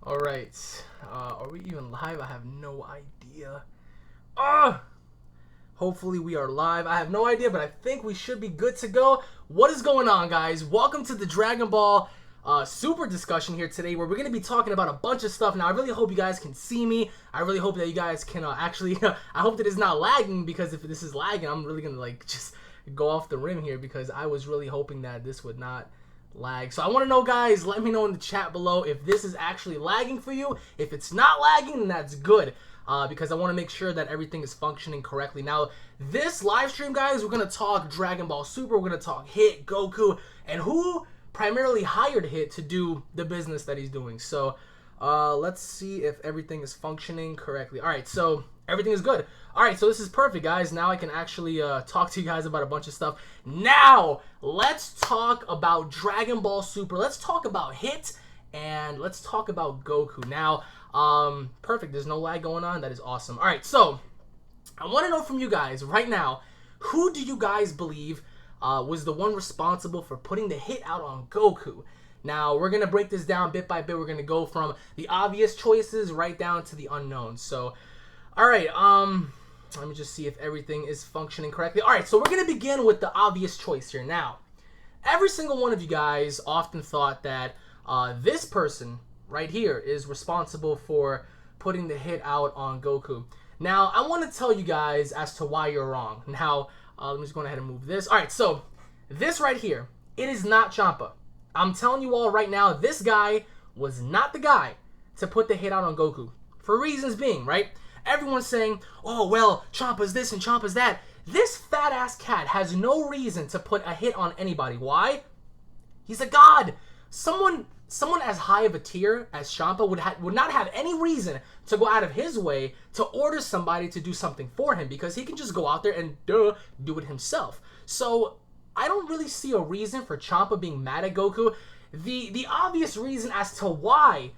Alright, are we even live? I have no idea. Hopefully we are live. I have no idea, but I think we should be good to go. What is going on, guys? Welcome to the Dragon Ball Super discussion here today, where we're going to be talking about a bunch of stuff. Now, I really hope you guys can see me. I really hope that you guys can actually, I hope that it's not lagging, because if this is lagging, I'm really going to just go off the rim here, because I was really hoping that this would not lag. So I want to know, guys, let me know in the chat below if this is actually lagging for you. If it's not lagging, then that's good, because I want to make sure that everything is functioning correctly. Now, this live stream, guys, we're going to talk Dragon Ball Super, we're going to talk Hit, Goku, and who primarily hired Hit to do the business that he's doing. So let's see if everything is functioning correctly. Alright, so everything is good. Alright, so this is perfect, guys. Now I can actually talk to you guys about a bunch of stuff. Now, let's talk about Dragon Ball Super. Let's talk about Hit, and let's talk about Goku. Now, perfect. There's no lag going on. That is awesome. Alright, so I want to know from you guys right now, who do you guys believe was the one responsible for putting the hit out on Goku? Now, we're going to break this down bit by bit. We're going to go from the obvious choices right down to the unknowns. So, alright, let me just see if everything is functioning correctly. Alright, so we're going to begin with the obvious choice here. Now, every single one of you guys often thought that this person right here is responsible for putting the hit out on Goku. Now, I want to tell you guys as to why you're wrong. Now, let me just go ahead and move this. Alright, so this right here, it is not Champa. I'm telling you all right now, this guy was not the guy to put the hit out on Goku. For reasons being, right? Everyone's saying, oh, well, Champa's this and Champa's that. This fat-ass cat has no reason to put a hit on anybody. Why? He's a god. Someone as high of a tier as Champa would not have any reason to go out of his way to order somebody to do something for him, because he can just go out there and do it himself. So I don't really see a reason for Champa being mad at Goku. The obvious reason as to why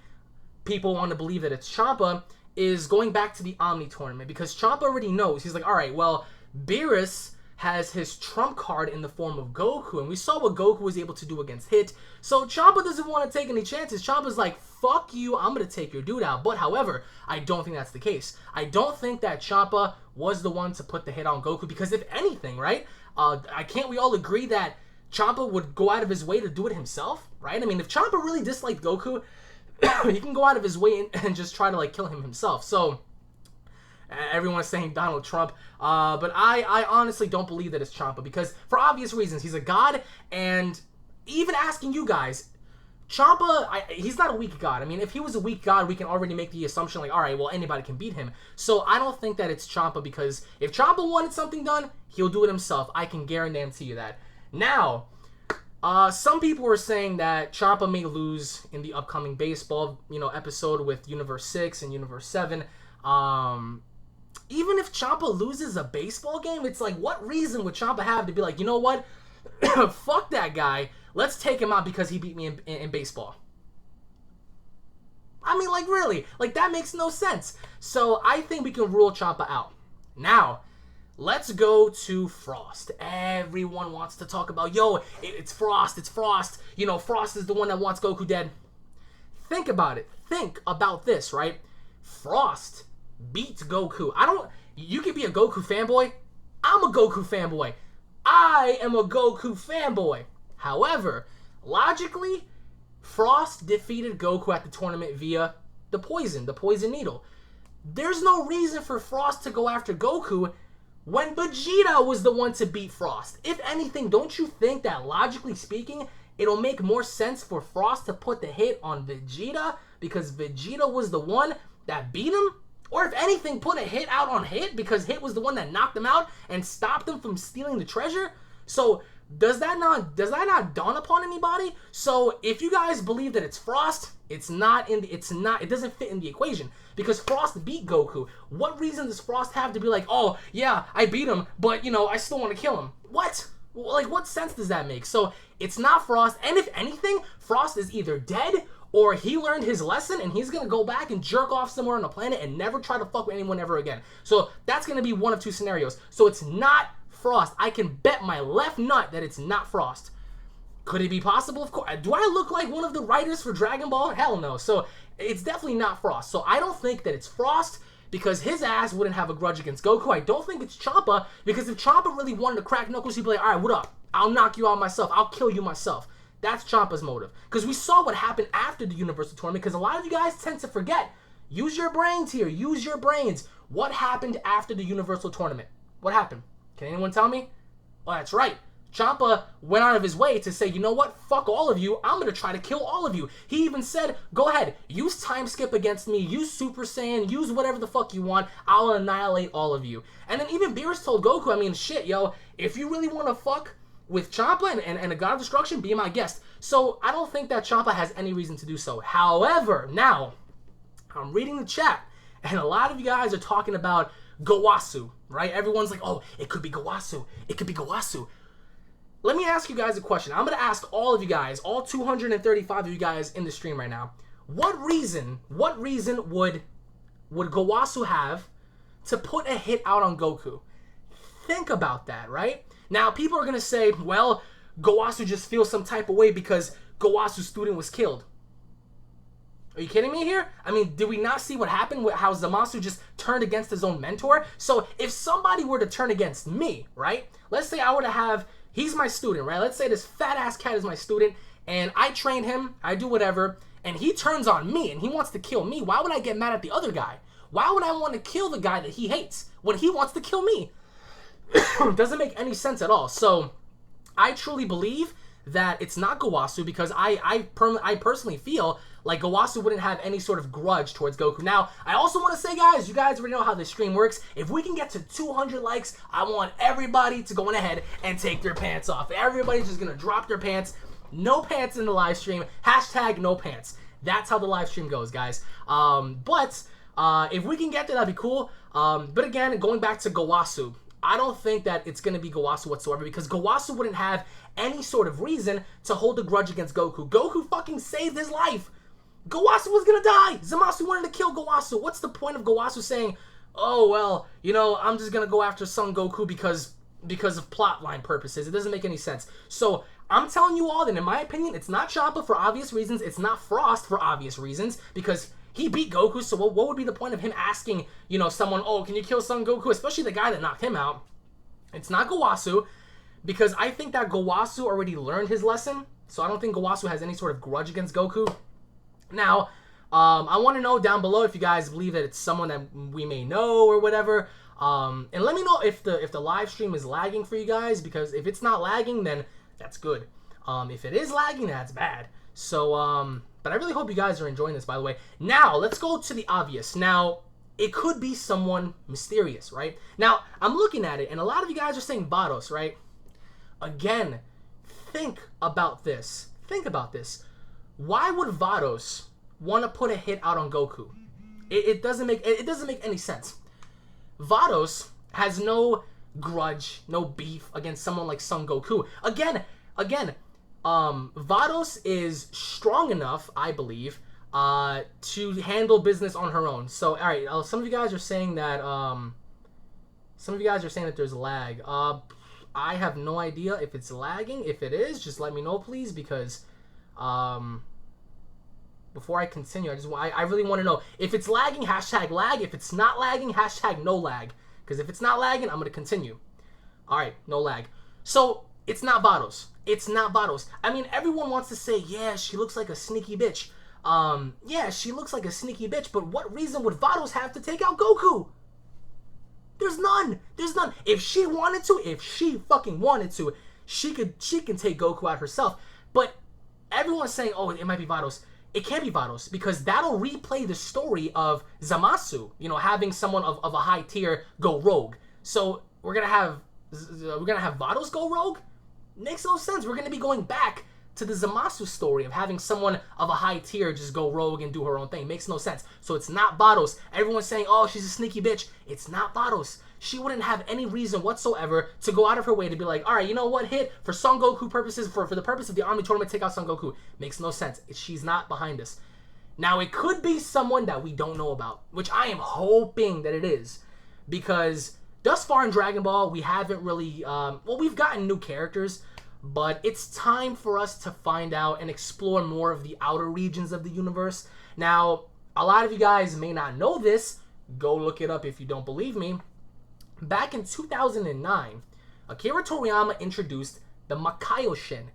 people want to believe that it's Champa is going back to the Omni tournament, because Champa already knows. He's like, alright, well, Beerus has his trump card in the form of Goku, and we saw what Goku was able to do against Hit. So Champa doesn't want to take any chances. Champa's like, fuck you, I'm going to take your dude out. But however, I don't think that's the case. I don't think that Champa was the one to put the hit on Goku, because if anything, right, can't we all agree that Champa would go out of his way to do it himself, right? I mean, if Champa really disliked Goku, he can go out of his way and just try to kill him himself. So everyone's saying Donald Trump, but I honestly don't believe that it's Champa, because for obvious reasons, he's a god. And even asking you guys, Champa, he's not a weak god. I mean, if he was a weak god, we can already make the assumption like, alright, well, anybody can beat him. So I don't think that it's Champa, because if Champa wanted something done, he'll do it himself. I can guarantee you that. Now, some people were saying that Champa may lose in the upcoming baseball, episode with Xenoverse 6 and Xenoverse 7. Even if Champa loses a baseball game, it's like, what reason would Champa have to be like, you know what? Fuck that guy. Let's take him out because he beat me in baseball. I mean, really? That makes no sense. So I think we can rule Champa out. Now, let's go to Frost. Everyone wants to talk about, yo, it's Frost, it's Frost. Frost is the one that wants Goku dead. Think about it. Think about this, right? Frost beats Goku. You can be a Goku fanboy. I'm a Goku fanboy. I am a Goku fanboy. However, logically, Frost defeated Goku at the tournament via the poison needle. There's no reason for Frost to go after Goku when Vegeta was the one to beat Frost. If anything, don't you think that, logically speaking, it'll make more sense for Frost to put the hit on Vegeta, because Vegeta was the one that beat him? Or if anything, put a hit out on Hit, because Hit was the one that knocked him out and stopped him from stealing the treasure? So does that not dawn upon anybody? So if you guys believe that it's Frost, it doesn't fit in the equation, because Frost beat Goku. What reason does Frost have to be like, oh yeah, I beat him, but I still want to kill him? What? What sense does that make? So it's not Frost, and if anything, Frost is either dead, or he learned his lesson and he's going to go back and jerk off somewhere on the planet and never try to fuck with anyone ever again. So that's going to be one of two scenarios. So it's not Frost. I can bet my left nut that it's not Frost. Could it be possible? Of course. Do I look like one of the writers for Dragon Ball? Hell no. So it's definitely not Frost. So I don't think that it's Frost because his ass wouldn't have a grudge against Goku. I don't think it's Champa because if Champa really wanted to crack Knuckles, he'd be like, all right, what up? I'll knock you out myself. I'll kill you myself. That's Champa's motive. Because we saw what happened after the Universal Tournament because a lot of you guys tend to forget. Use your brains here. Use your brains. What happened after the Universal Tournament? What happened? Can anyone tell me? Well, that's right. Champa went out of his way to say, you know what? Fuck all of you. I'm going to try to kill all of you. He even said, go ahead. Use time skip against me. Use Super Saiyan. Use whatever the fuck you want. I'll annihilate all of you. And then even Beerus told Goku, I mean, shit, yo. If you really want to fuck with Champa and a God of Destruction, be my guest. So I don't think that Champa has any reason to do so. However, now, I'm reading the chat. And a lot of you guys are talking about Gowasu, right? Everyone's like, oh, it could be Gowasu. It could be Gowasu. Let me ask you guys a question. I'm going to ask all of you guys, all 235 of you guys in the stream right now. What reason would Gowasu have to put a hit out on Goku? Think about that, right? Now, people are going to say, well, Gowasu just feels some type of way because Gowasu's student was killed. Are you kidding me here? I mean, did we not see what happened with how Zamasu just turned against his own mentor? So if somebody were to turn against me, right? Let's say I were to have... He's my student, right? Let's say this fat-ass cat is my student, and I train him, I do whatever, and he turns on me, and he wants to kill me. Why would I get mad at the other guy? Why would I want to kill the guy that he hates when he wants to kill me? Doesn't make any sense at all. So, I truly believe that it's not Gowasu because I personally feel like Gowasu wouldn't have any sort of grudge towards Goku. Now, I also want to say, guys, you guys already know how this stream works. If we can get to 200 likes, I want everybody to go on ahead and take their pants off. Everybody's just going to drop their pants. No pants in the live stream. Hashtag no pants. That's how the live stream goes, guys. If we can get there, that'd be cool. But again, going back to Gowasu, I don't think that it's going to be Gowasu whatsoever because Gowasu wouldn't have any sort of reason to hold a grudge against Goku. Goku fucking saved his life. Gowasu was gonna die. Zamasu wanted to kill Gowasu. What's the point of Gowasu saying, oh, well, you know, I'm just gonna go after Son Goku because of plotline purposes? It doesn't make any sense. So I'm telling you all that, in my opinion, it's not Champa for obvious reasons. It's not Frost for obvious reasons because he beat Goku. So what would be the point of him asking, you know, someone, oh, can you kill Son Goku? Especially the guy that knocked him out. It's not Gowasu because I think that Gowasu already learned his lesson. So I don't think Gowasu has any sort of grudge against Goku. Now, I want to know down below if you guys believe that it's someone that we may know or whatever. And let me know if the live stream is lagging for you guys, because if it's not lagging, then that's good. If it is lagging, that's bad. So, but I really hope you guys are enjoying this, by the way. Now, let's go to the obvious. Now, it could be someone mysterious, right? Now, I'm looking at it, and a lot of you guys are saying Vados, right? Again, think about this. Think about this. Why would Vados want to put a hit out on Goku? It doesn't make any sense. Vados has no grudge, no beef against someone like Son Goku. Again, Vados is strong enough, I believe, to handle business on her own. So, all right, some of you guys are saying that there's lag. I have no idea if it's lagging. If it is, just let me know, please, because before I continue, I really want to know if it's lagging. Hashtag lag. If it's not lagging, hashtag no lag. Because if it's not lagging, I'm gonna continue. All right, no lag. So it's not Vados. It's not Vados. I mean, everyone wants to say, yeah, she looks like a sneaky bitch. Yeah, she looks like a sneaky bitch. But what reason would Vados have to take out Goku? There's none. There's none. If she wanted to, if she fucking wanted to, she can take Goku out herself. But everyone's saying, oh, it might be Vados. It can't be Vados because that'll replay the story of Zamasu, you know, having someone of a high tier go rogue. So we're gonna have Vados go rogue? Makes no sense. We're gonna be going back to the Zamasu story of having someone of a high tier just go rogue and do her own thing. Makes no sense. So it's not Vados. Everyone's saying, oh, she's a sneaky bitch. It's not Vados. She wouldn't have any reason whatsoever to go out of her way to be like, all right, you know what, hit for Son Goku purposes, for the purpose of the Army Tournament, take out Son Goku. Makes no sense. She's not behind this. Now, it could be someone that we don't know about, which I am hoping that it is, because thus far in Dragon Ball, we haven't really, well, we've gotten new characters, but it's time for us to find out and explore more of the outer regions of the universe. Now, a lot of you guys may not know this. Go look it up if you don't believe me. Back in 2009, Akira Toriyama introduced the Makaioshin.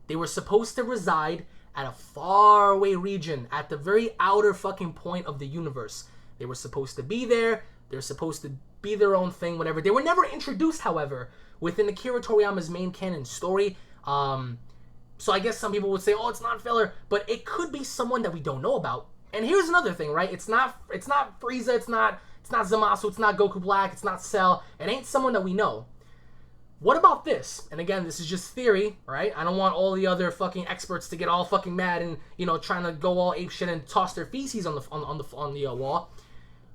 They were supposed to reside at a faraway region at the very outer fucking point of the universe. They were supposed to be there. They're supposed to be their own thing, whatever. They were never introduced, however, within Akira Toriyama's main canon story. So I guess some people would say, oh, it's not filler, but it could be someone that we don't know about. And here's another thing, right? It's not Frieza, it's not Zamasu, it's not Goku Black, it's not Cell. It ain't someone that we know. What about this? And again, this is just theory, right? I don't want all the other fucking experts to get all fucking mad and, you know, trying to go all apeshit and toss their feces on the wall.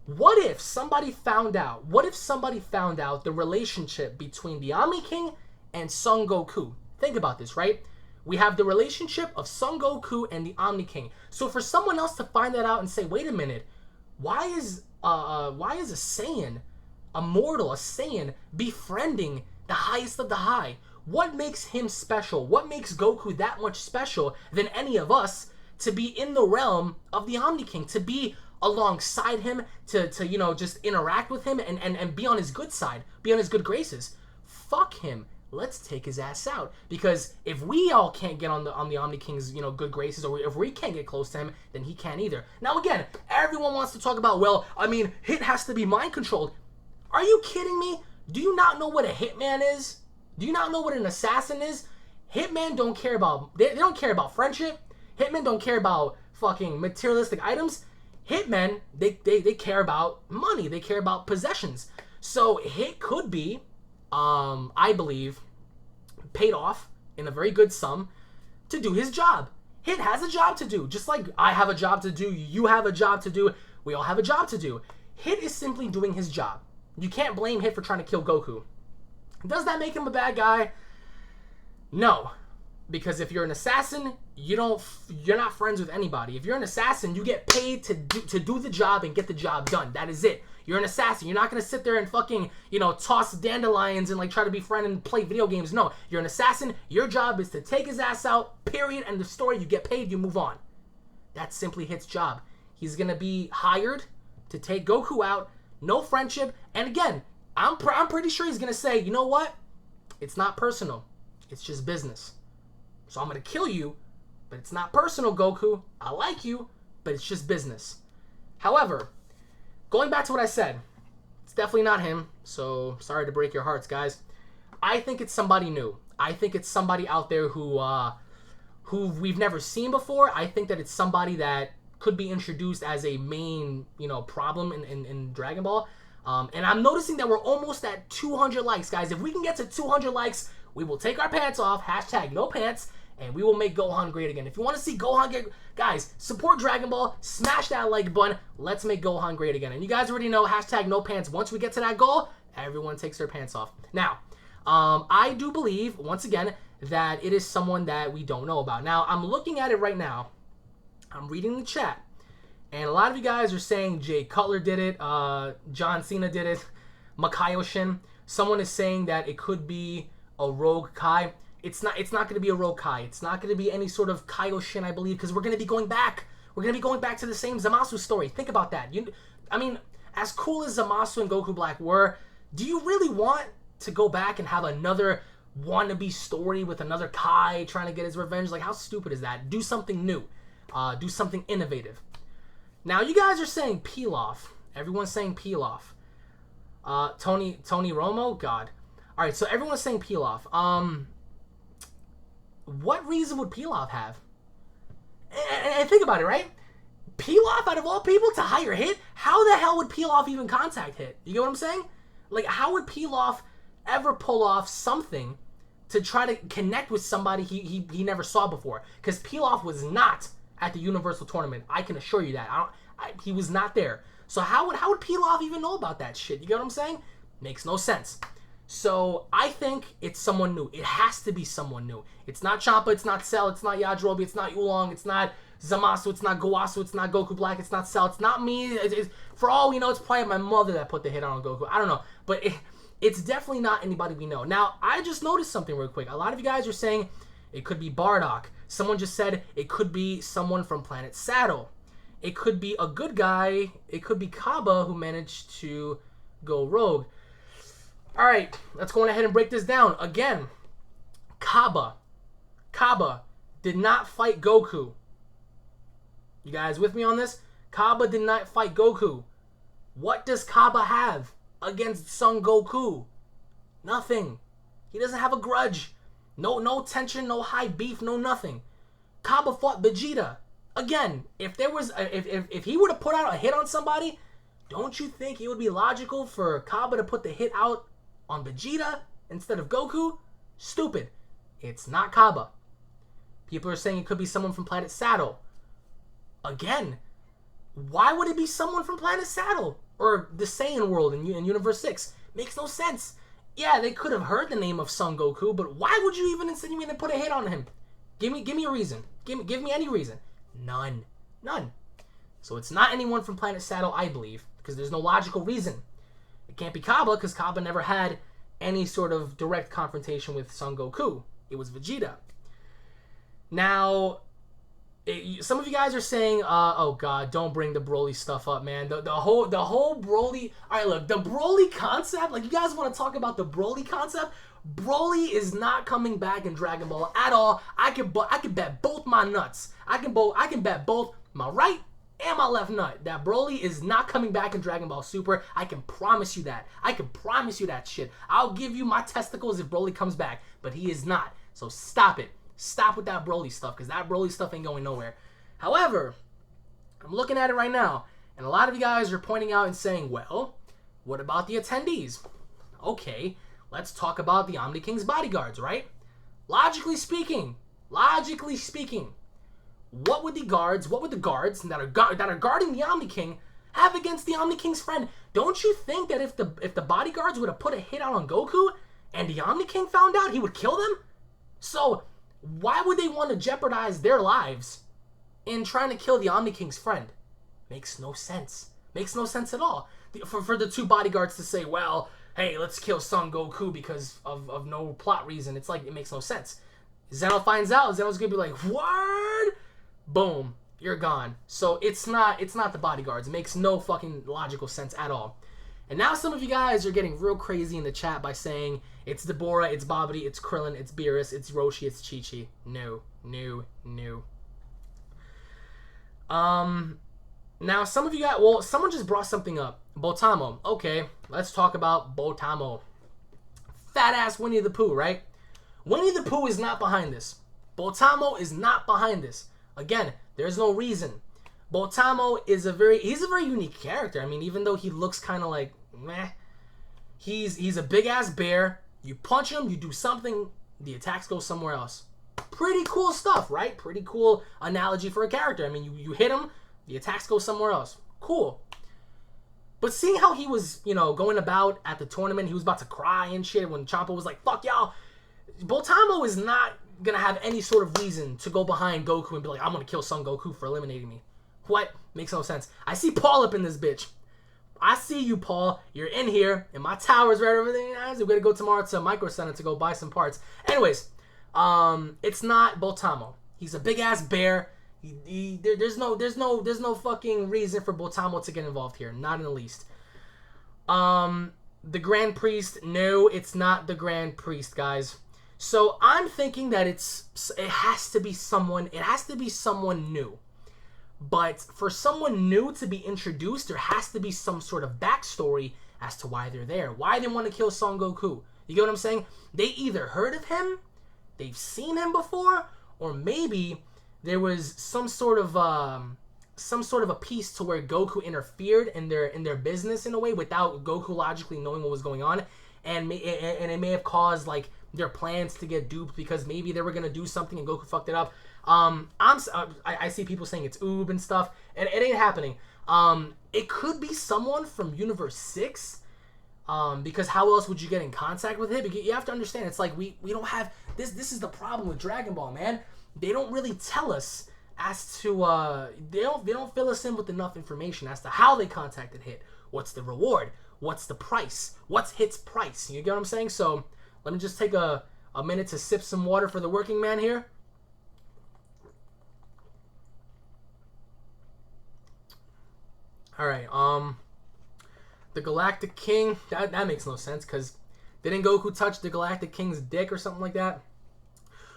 What if somebody found out? What if somebody found out the relationship between the Omni King and Son Goku? Think about this, right? We have the relationship of Son Goku and the Omni King. So for someone else to find that out and say, wait a minute, why is a Saiyan, a mortal, a Saiyan, befriending the highest of the high? What makes him special? What makes Goku that much special than any of us to be in the realm of the Omni King, to be alongside him, to you know, just interact with him and be on his good side, be on his good graces? Fuck him. Let's take his ass out. Because if we all can't get on the Omni King's, you know, good graces, or if we can't get close to him, then he can't either. Now again, everyone wants to talk about, well, I mean, Hit has to be mind controlled. Are you kidding me? Do you not know what a hitman is? Do you not know what an assassin is? Hitmen don't care about, they don't care about friendship. Hitmen don't care about fucking materialistic items. Hitmen, they care about money. They care about possessions. So Hit could be, I believe, paid off in a very good sum to do his job. Hit has a job to do. Just like I have a job to do, you have a job to do, we all have a job to do. Hit is simply doing his job. You can't blame Hit for trying to kill Goku. Does that make him a bad guy? No. Because if you're an assassin, you're not friends with anybody. If you're an assassin, you get paid to do the job and get the job done. That is it. You're an assassin. You're not going to sit there and fucking, you know, toss dandelions and like try to be friend and play video games. No. You're an assassin. Your job is to take his ass out, period, and the story. You get paid, you move on. That's simply Hit's job. He's going to be hired to take Goku out. No friendship. And again, I'm pretty sure he's going to say, you know what? It's not personal. It's just business. So I'm going to kill you, but it's not personal, Goku. I like you, but it's just business. However, going back to what I said, it's definitely not him. So sorry to break your hearts, guys. I think it's somebody new. I think it's somebody out there who we've never seen before. I think that it's somebody that could be introduced as a main, you know, problem in Dragon Ball. And I'm noticing that we're almost at 200 likes, guys. If we can get to 200 likes, we will take our pants off, hashtag no pants, and we will make Gohan great again. If you want to see Gohan get, guys, support Dragon Ball, smash that like button, let's make Gohan great again. And you guys already know, hashtag no pants. Once we get to that goal, everyone takes their pants off. Now, I do believe, once again, that it is someone that we don't know about. Now, I'm looking at it right now. I'm reading the chat. And a lot of you guys are saying Jay Cutler did it, John Cena did it, Makaioshin. Someone is saying that it could be a rogue Kai. It's not going to be a rogue Kai. It's not going to be any sort of Kaioshin, I believe, because we're going to be going back. We're going to be going back to the same Zamasu story. Think about that. I mean, as cool as Zamasu and Goku Black were, do you really want to go back and have another wannabe story with another Kai trying to get his revenge? Like, how stupid is that? Do something new. Do something innovative. Now, you guys are saying peel off. Everyone's saying peel off. Tony Romo? God. Alright, so everyone's saying peel off. What reason would Pilaf have? And think about it, right? Pilaf, out of all people, to hire Hit? How the hell would Pilaf even contact Hit? You get what I'm saying? Like, how would Pilaf ever pull off something to try to connect with somebody he never saw before? Because Pilaf was not at the Universal Tournament. I can assure you that. He was not there. So how would Pilaf even know about that shit? You get what I'm saying? Makes no sense. So I think it's someone new. It has to be someone new. It's not Champa, it's not Cell, it's not Yajirobe, it's not Oolong, it's not Zamasu, it's not Gowasu, it's not Goku Black, it's not Cell, it's not me. For all we know, it's probably my mother that put the hit on Goku. I don't know. But it's definitely not anybody we know. Now, I just noticed something real quick. A lot of you guys are saying it could be Bardock. Someone just said it could be someone from Planet Saddle. It could be a good guy. It could be Kaba who managed to go rogue. All right, let's go ahead and break this down. Again, Kaba did not fight Goku. You guys with me on this? Kaba did not fight Goku. What does Kaba have against Son Goku? Nothing. He doesn't have a grudge. No tension, no high beef, no nothing. Kaba fought Vegeta. Again, if there was if he were to put out a hit on somebody, don't you think it would be logical for Kaba to put the hit out on Vegeta instead of Goku? Stupid. It's not Kaba. People are saying it could be someone from Planet Saddle. Again, why would it be someone from Planet Saddle or the Saiyan world in Universe 6? Makes no sense. Yeah, they could have heard the name of Son Goku, but why would you even insinuate to put a hit on him? Give me a reason. Give me any reason. None. So it's not anyone from Planet Saddle, I believe, because there's no logical reason. It can't be Kaba, because Kaba never had any sort of direct confrontation with Son Goku. It was Vegeta. Now, some of you guys are saying, oh god, don't bring the Broly stuff up, man. The whole Broly. All right, look, the Broly concept. Like, you guys want to talk about the Broly concept? Broly is not coming back in Dragon Ball at all. I can bet both my nuts. I can bet both my right and my left nut that Broly is not coming back in Dragon Ball Super. I can promise you that. I can promise you that shit. I'll give you my testicles if Broly comes back, but he is not. So stop it. Stop with that Broly stuff, because that Broly stuff ain't going nowhere. However, I'm looking at it right now, and a lot of you guys are pointing out and saying, well, what about the attendees? Okay, let's talk about the Omni King's bodyguards, right? Logically speaking, what would the guards that are guarding the Omni King have against the Omni King's friend? Don't you think that if the bodyguards would have put a hit out on Goku and the Omni King found out, he would kill them? So why would they want to jeopardize their lives in trying to kill the Omni King's friend? Makes no sense. Makes no sense at all. For the two bodyguards to say, well, hey, let's kill Son Goku because of no plot reason. It's like, it makes no sense. Zeno finds out. Zeno's going to be like, what? Boom. You're gone. So it's not the bodyguards. It makes no fucking logical sense at all. And now some of you guys are getting real crazy in the chat by saying it's Deborah, it's Babidi, it's Krillin, it's Beerus, it's Roshi, it's Chi-Chi. No. Now some of you guys, well, someone just brought something up. Botamo. Okay, let's talk about Botamo. Fat ass Winnie the Pooh, right? Winnie the Pooh is not behind this. Botamo is not behind this. Again, there's no reason. Botamo is he's a very unique character. I mean, even though he looks kind of like meh, he's a big ass bear. You punch him, you do something, the attacks go somewhere else. Pretty cool stuff, right? Pretty cool analogy for a character. I mean, you hit him, the attacks go somewhere else. Cool. But seeing how he was, going about at the tournament, he was about to cry and shit when Champa was like, fuck y'all. Botamo is not gonna have any sort of reason to go behind Goku and be like, I'm gonna kill Son Goku for eliminating me. What? Makes no sense. I see Paul up in this bitch. I see you, Paul. You're in here, and my tower's right over there. We're gonna go tomorrow to Micro Center to go buy some parts. Anyways, it's not Botamo. He's a big ass bear. There's no fucking reason for Botamo to get involved here. Not in the least. The Grand Priest. No, it's not the Grand Priest, guys. So I'm thinking that it has to be someone. It has to be someone new. But for someone new to be introduced, there has to be some sort of backstory as to why they're there. Why they want to kill Son Goku. You get what I'm saying? They either heard of him, they've seen him before, or maybe there was some sort of a piece to where Goku interfered in their business in a way without Goku logically knowing what was going on, and it may have caused like their plans to get duped because maybe they were gonna do something and Goku fucked it up. I see people saying it's Oob and stuff, and it ain't happening. It could be someone from Universe 6, because how else would you get in contact with him? You have to understand, it's like we don't have this. This is the problem with Dragon Ball, man. They don't really tell us as to they don't fill us in with enough information as to how they contacted Hit. What's the reward? what's the price? What's Hit's price? You get what I'm saying? So let me just take a minute to sip some water for the working man here. All right, the Galactic King, that makes no sense, because didn't Goku touch the Galactic King's dick or something like that?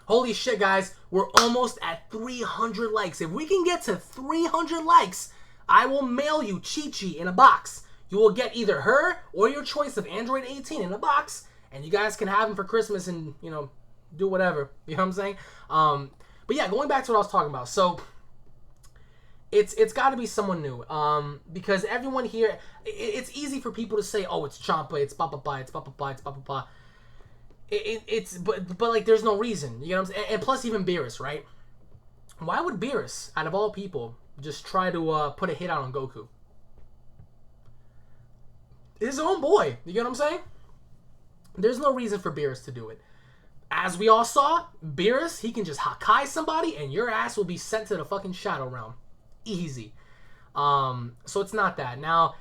Holy shit, guys, we're almost at 300 likes. If we can get to 300 likes, I will mail you Chi-Chi in a box. You will get either her or your choice of Android 18 in a box, and you guys can have them for Christmas and, you know, do whatever. You know what I'm saying? But yeah, going back to what I was talking about. So it's got to be someone new, because everyone here, it's easy for people to say, oh, it's Champa, it's ba-ba-ba, it's ba-ba-ba, it's ba-ba-ba. But like, there's no reason, you know what I'm saying? And plus, even Beerus, right? Why would Beerus, out of all people, just try to put a hit out on Goku? His own boy, you get what I'm saying? There's no reason for Beerus to do it. As we all saw, Beerus, he can just Hakai somebody, and your ass will be sent to the fucking Shadow Realm. Easy. So it's not that. Now,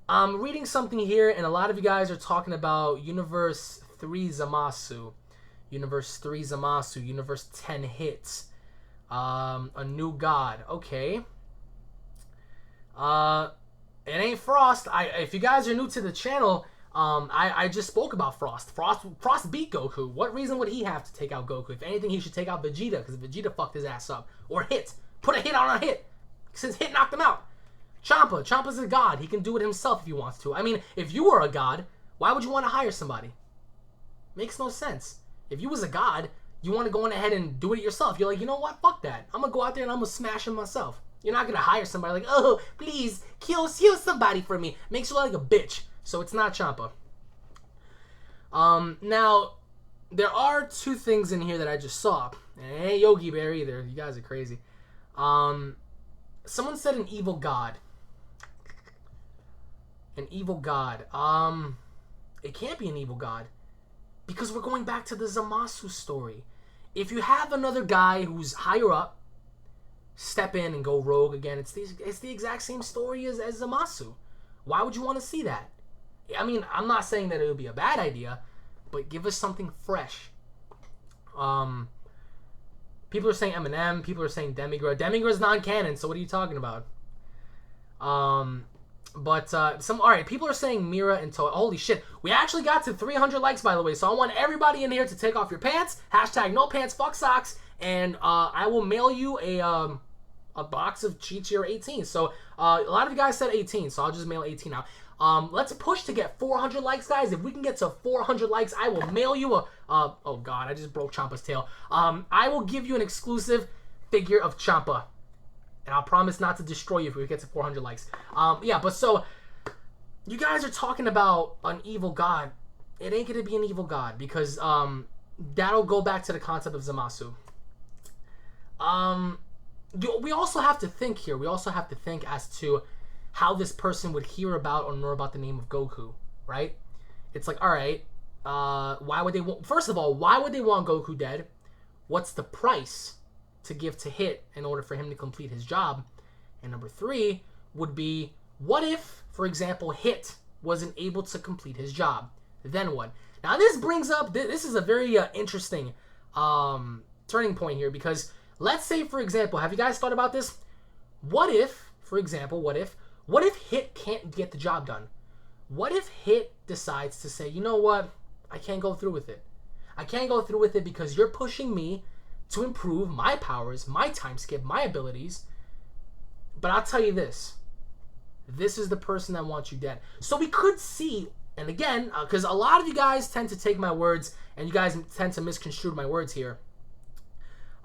I'm reading something here, and a lot of you guys are talking about Universe 3 Zamasu. Universe 3 Zamasu. Universe 10 hits. A new god. Okay. It ain't Frost. If you guys are new to the channel, I just spoke about Frost. Frost beat Goku. What reason would he have to take out Goku? If anything, he should take out Vegeta, because Vegeta fucked his ass up. Or Hit. Put a hit on a hit, since Hit knocked him out. Champa's a god. He can do it himself if he wants to. I mean, if you were a god, why would you want to hire somebody? Makes no sense. If you was a god, you want to go on ahead and do it yourself. You're like, you know what? Fuck that. I'm going to go out there and I'm going to smash him myself. You're not going to hire somebody like, oh, please, kill somebody for me. Makes you look like a bitch. So it's not Champa. Now, there are two things in here that I just saw. And it ain't Yogi Bear either. You guys are crazy. Someone said an evil god. An evil god. It can't be an evil god, because we're going back to the Zamasu story. If you have another guy who's higher up step in and go rogue again, it's the exact same story as Zamasu. Why would you want to see that? I mean, I'm not saying that it would be a bad idea, but give us something fresh. People are saying Eminem. People are saying Demigra. Demigra's non-canon, so what are you talking about? All right, people are saying Mira and Toa. Holy shit, we actually got to 300 likes, by the way, so I want everybody in here to take off your pants, hashtag no pants, fuck socks, and I will mail you a box of Chi-Chi or 18. So a lot of you guys said 18, so I'll just mail 18 out. Let's push to get 400 likes, guys. If we can get to 400 likes, I will mail you a oh god, I just broke Champa's tail. I will give you an exclusive figure of Champa, and I'll promise not to destroy you if we get to 400 likes. Yeah, but so you guys are talking about an evil god. It ain't gonna be an evil god, because that'll go back to the concept of Zamasu. We also have to think here. We also have to think as to how this person would hear about or know about the name of Goku, right? It's like, all right, why would they want... First of all, why would they want Goku dead? What's the price to give to Hit in order for him to complete his job? And number 3 would be, what if, for example, Hit wasn't able to complete his job? Then what? Now, this brings up... This is a very interesting turning point here, because let's say, for example, have you guys thought about this? What if, for example, what if Hit can't get the job done? What if Hit decides to say, you know what, I can't go through with it. I can't go through with it because you're pushing me to improve my powers, my time skip, my abilities. But I'll tell you this. This is the person that wants you dead. So we could see, and again, because a lot of you guys tend to take my words, and you guys tend to misconstrue my words here.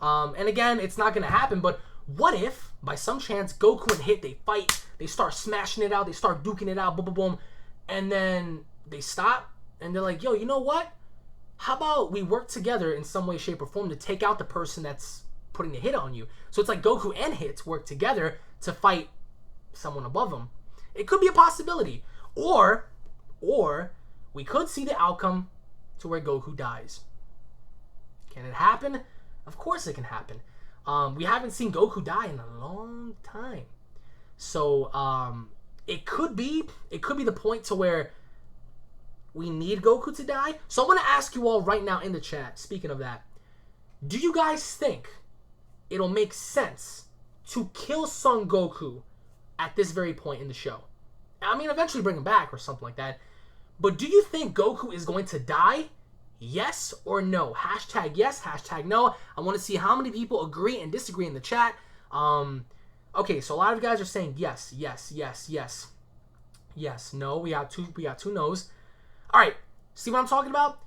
And again, it's not going to happen, but what if, by some chance, Goku and Hit, they fight, they start smashing it out, they start duking it out, boom, boom, boom, and then they stop, and they're like, yo, you know what? How about we work together in some way, shape, or form to take out the person that's putting the hit on you? So it's like Goku and Hit work together to fight someone above them. It could be a possibility. Or we could see the outcome to where Goku dies. Can it happen? Of course it can happen. We haven't seen Goku die in a long time. So it could be the point to where we need Goku to die. So I'm going to ask you all right now in the chat, speaking of that, do you guys think it'll make sense to kill Son Goku at this very point in the show? I mean, eventually bring him back or something like that. But do you think Goku is going to die? Yes or no? Hashtag yes, hashtag no. I want to see how many people agree and disagree in the chat. Okay, so a lot of you guys are saying yes, yes, yes, yes. Yes, no, we got two no's. All right, see what I'm talking about?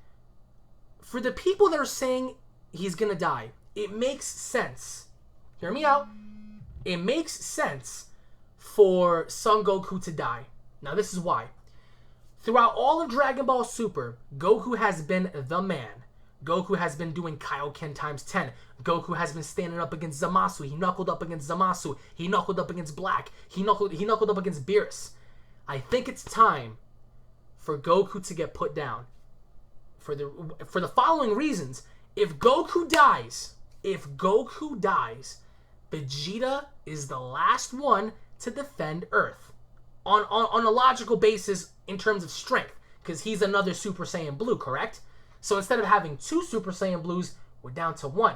For the people that are saying he's going to die, it makes sense. Hear me out. It makes sense for Son Goku to die. Now, this is why. Throughout all of Dragon Ball Super, Goku has been the man. Goku has been doing Kaioken times 10. Goku has been standing up against Zamasu. He knuckled up against Zamasu. He knuckled up against Black. He knuckled up against Beerus. I think it's time for Goku to get put down. For the following reasons. If Goku dies, Vegeta is the last one to defend Earth. On a logical basis in terms of strength. Because he's another Super Saiyan Blue, correct? So instead of having 2 Super Saiyan Blues, we're down to 1.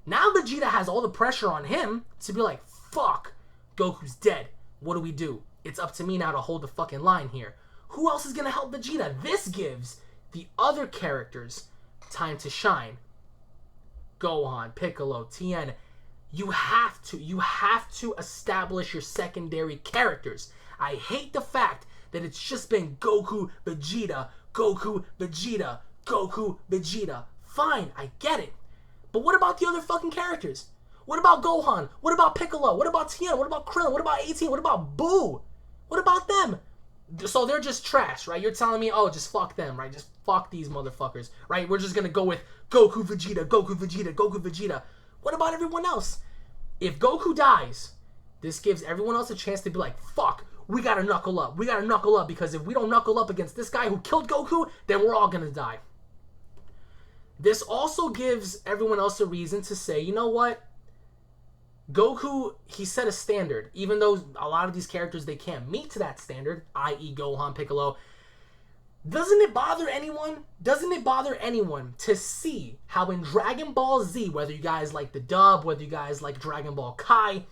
Now Vegeta has all the pressure on him to be like, fuck, Goku's dead. What do we do? It's up to me now to hold the fucking line here. Who else is going to help Vegeta? This gives the other characters time to shine. Gohan, Piccolo, Tien. You have to establish your secondary characters. I hate the fact that it's just been Goku, Vegeta, Goku, Vegeta, Goku, Vegeta. Fine, I get it. But what about the other fucking characters? What about Gohan? What about Piccolo? What about Tien? What about Krillin? What about 18? What about Boo? What about them? So they're just trash, right? You're telling me, oh, just fuck them, right? Just fuck these motherfuckers, right? We're just gonna go with Goku, Vegeta, Goku, Vegeta, Goku, Vegeta. What about everyone else? If Goku dies, this gives everyone else a chance to be like, fuck, we gotta knuckle up. We gotta knuckle up because if we don't knuckle up against this guy who killed Goku, then we're all gonna die. This also gives everyone else a reason to say, you know what? Goku, he set a standard. Even though a lot of these characters, they can't meet to that standard, i.e. Gohan, Piccolo. Doesn't it bother anyone? Doesn't it bother anyone to see how in Dragon Ball Z, whether you guys like the dub, whether you guys like Dragon Ball Kai,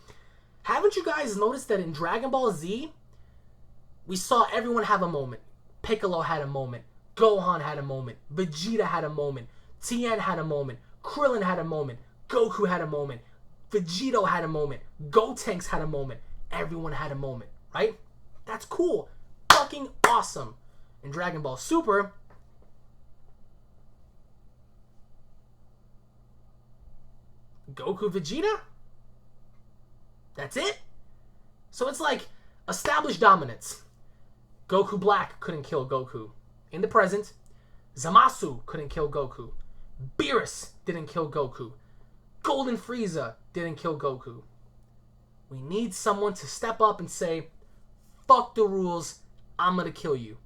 haven't you guys noticed that in Dragon Ball Z, we saw everyone have a moment. Piccolo had a moment. Gohan had a moment. Vegeta had a moment. Tien had a moment. Krillin had a moment. Goku had a moment. Vegito had a moment. Gotenks had a moment. Everyone had a moment, right? That's cool. Fucking awesome. In Dragon Ball Super, Goku, Vegeta? That's it? So it's like established dominance. Goku Black couldn't kill Goku. In the present, Zamasu couldn't kill Goku. Beerus didn't kill Goku. Golden Frieza didn't kill Goku. We need someone to step up and say, fuck the rules, I'm gonna kill you.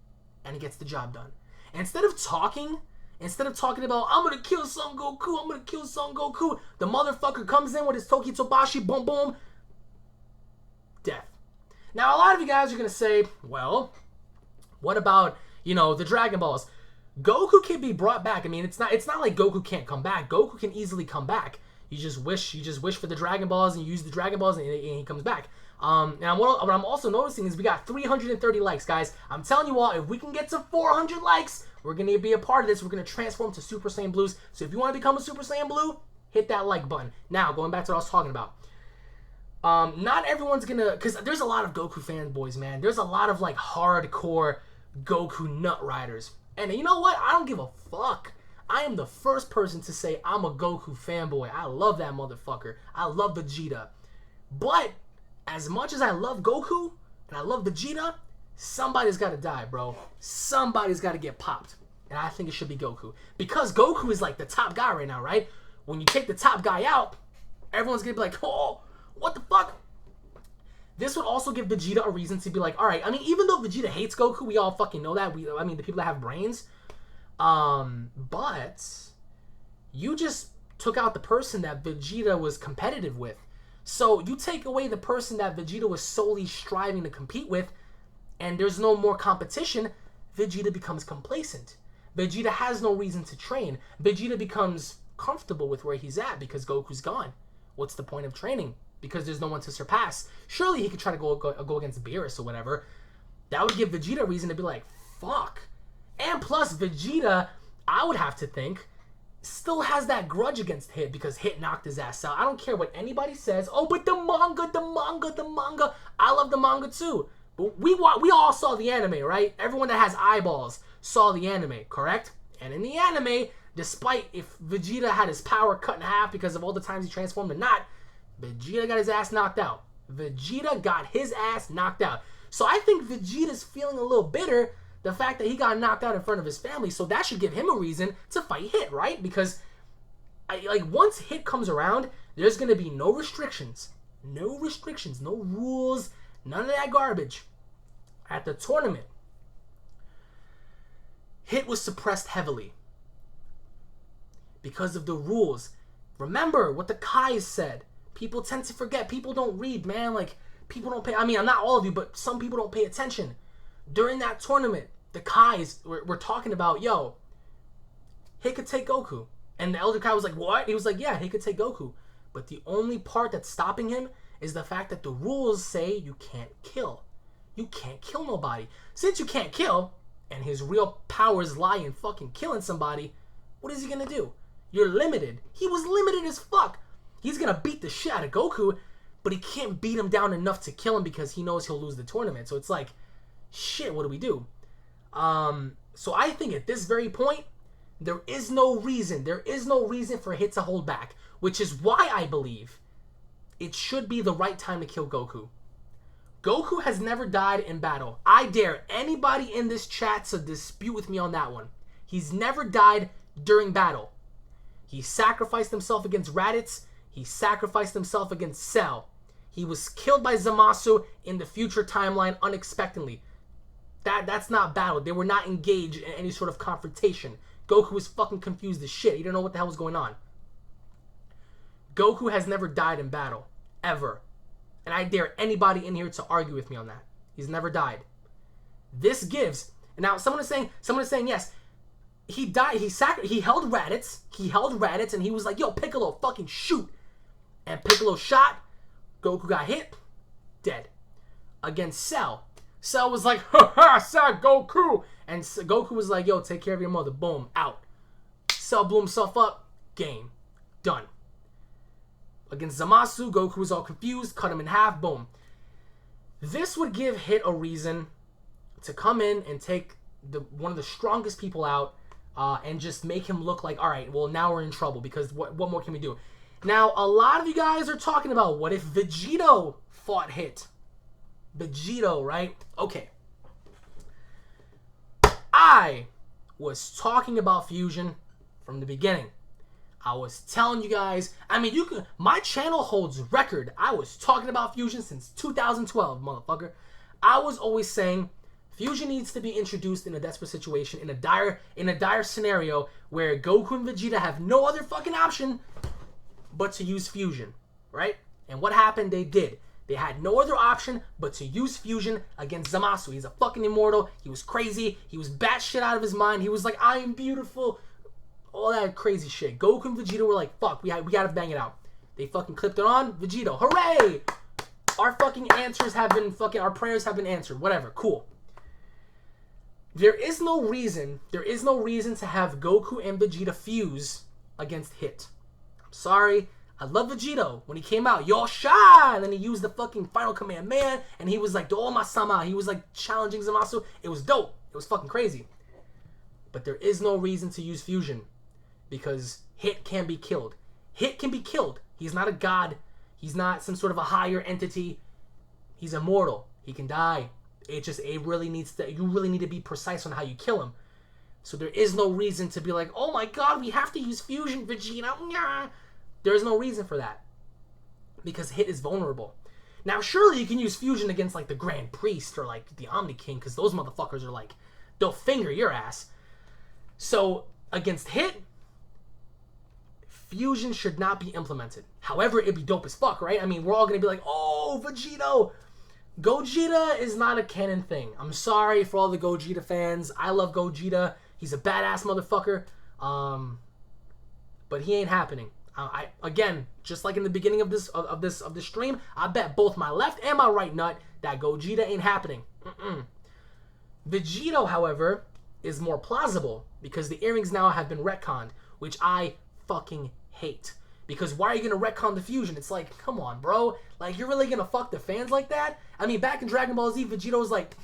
And he gets the job done. And instead of talking about, I'm gonna kill Son Goku, I'm gonna kill Son Goku, the motherfucker comes in with his Toki Tobashi, boom, boom, death. Now, a lot of you guys are gonna say, well, what about, you know, the Dragon Balls? Goku can be brought back. I mean, it's not like Goku can't come back. Goku can easily come back. You just wish for the Dragon Balls and you use the Dragon Balls and he comes back. And what I'm also noticing is we got 330 likes, guys. I'm telling you all, if we can get to 400 likes, we're going to be a part of this. We're going to transform to Super Saiyan Blues. So if you want to become a Super Saiyan Blue, hit that like button. Now, going back to what I was talking about. Not everyone's going to, because there's a lot of Goku fanboys, man. There's a lot of like hardcore Goku nut riders. And you know what? I don't give a fuck. I am the first person to say I'm a Goku fanboy. I love that motherfucker. I love Vegeta. But as much as I love Goku and I love Vegeta, somebody's got to die, bro. Somebody's got to get popped. And I think it should be Goku. Because Goku is like the top guy right now, right? When you take the top guy out, everyone's going to be like, oh, what the fuck? This would also give Vegeta a reason to be like, all right, I mean, even though Vegeta hates Goku, we all fucking know that. I mean, the people that have brains. But you just took out the person that Vegeta was competitive with. So you take away the person that Vegeta was solely striving to compete with, and there's no more competition. Vegeta becomes complacent. Vegeta has no reason to train. Vegeta becomes comfortable with where he's at because Goku's gone. What's the point of training? Because there's no one to surpass. Surely he could try to go against Beerus or whatever. That would give Vegeta a reason to be like, fuck. And plus, Vegeta, I would have to think, still has that grudge against Hit because Hit knocked his ass out. I don't care what anybody says. Oh, but the manga. I love the manga too. But we all saw the anime, right? Everyone that has eyeballs saw the anime, correct? And in the anime, despite if Vegeta had his power cut in half because of all the times he transformed or not, Vegeta got his ass knocked out. Vegeta got his ass knocked out. So I think Vegeta's feeling a little bitter the fact that he got knocked out in front of his family. So that should give him a reason to fight Hit, right? Because once Hit comes around, there's going to be no restrictions. No restrictions, no rules, none of that garbage. At the tournament, Hit was suppressed heavily because of the rules. Remember what the Kais said. People tend to forget. People don't read, man. Like, people don't pay. I mean, not all of you, but some people don't pay attention. During that tournament, the Kais were talking about, yo, Hit could take Goku. And the Elder Kai was like, what? He was like, yeah, Hit could take Goku. But the only part that's stopping him is the fact that the rules say you can't kill. You can't kill nobody. Since you can't kill, and his real powers lie in fucking killing somebody, what is he gonna do? You're limited. He was limited as fuck. He's gonna beat the shit out of Goku, but he can't beat him down enough to kill him because he knows he'll lose the tournament. So it's like, shit, what do we do? So I think at this very point, there is no reason for Hit to hold back, which is why I believe it should be the right time to kill Goku. Goku has never died in battle. I dare anybody in this chat to dispute with me on that one. He's never died during battle. He sacrificed himself against Raditz. He sacrificed himself against Cell. He was killed by Zamasu in the future timeline unexpectedly. That's not battle. They were not engaged in any sort of confrontation. Goku was fucking confused as shit. He didn't know what the hell was going on. Goku has never died in battle. Ever. And I dare anybody in here to argue with me on that. He's never died. This gives... Now, someone is saying, yes, he died. He held Raditz, and he was like, yo, Piccolo, fucking shoot. And Piccolo shot. Goku got hit. Dead. Against Cell. Cell was like, ha ha, Son Goku. And Goku was like, yo, take care of your mother. Boom, out. Cell blew himself up. Game. Done. Against Zamasu, Goku was all confused, cut him in half, boom. This would give Hit a reason to come in and take one of the strongest people out and just make him look like, all right, well, now we're in trouble because what more can we do? Now, a lot of you guys are talking about what if Vegito fought Hit? Vegito, right? Okay. I was talking about fusion from the beginning. I was telling you guys, I mean, my channel holds record. I was talking about fusion since 2012, motherfucker. I was always saying fusion needs to be introduced in a desperate situation, in a dire scenario where Goku and Vegeta have no other fucking option but to use fusion, right? And what happened? They did. They had no other option but to use fusion against Zamasu. He's a fucking immortal. He was crazy. He was batshit out of his mind. He was like, I am beautiful. All that crazy shit. Goku and Vegeta were like, fuck, we gotta bang it out. They fucking clipped it on. Vegito, hooray! Our fucking our prayers have been answered. Whatever, cool. There is no reason to have Goku and Vegeta fuse against Hit. I'm sorry. I love Vegito. When he came out, yo, shy! And then he used the fucking final command man, and he was like, Dooma-sama. He was like challenging Zamasu. It was dope. It was fucking crazy. But there is no reason to use fusion. Because Hit can be killed. Hit can be killed. He's not a god. He's not some sort of a higher entity. He's immortal. He can die. You really need to be precise on how you kill him. So there is no reason to be like, oh my god, we have to use fusion, Vegeta. Nah. There is no reason for that. Because Hit is vulnerable. Now, surely you can use fusion against like the Grand Priest or like the Omni King, because those motherfuckers are like, they'll finger your ass. So, against Hit, fusion should not be implemented. However, it'd be dope as fuck, right? I mean, we're all gonna be like, oh, Vegito. Gogeta is not a canon thing. I'm sorry for all the Gogeta fans. I love Gogeta. He's a badass motherfucker. But he ain't happening. Again, just like in the beginning of this stream, I bet both my left and my right nut that Gogeta ain't happening. Vegito, however, is more plausible because the earrings now have been retconned, which I fucking hate. Because why are you gonna retcon the fusion? It's like, come on, bro. Like, you're really gonna fuck the fans like that? I mean, back in Dragon Ball Z, Vegeta was like,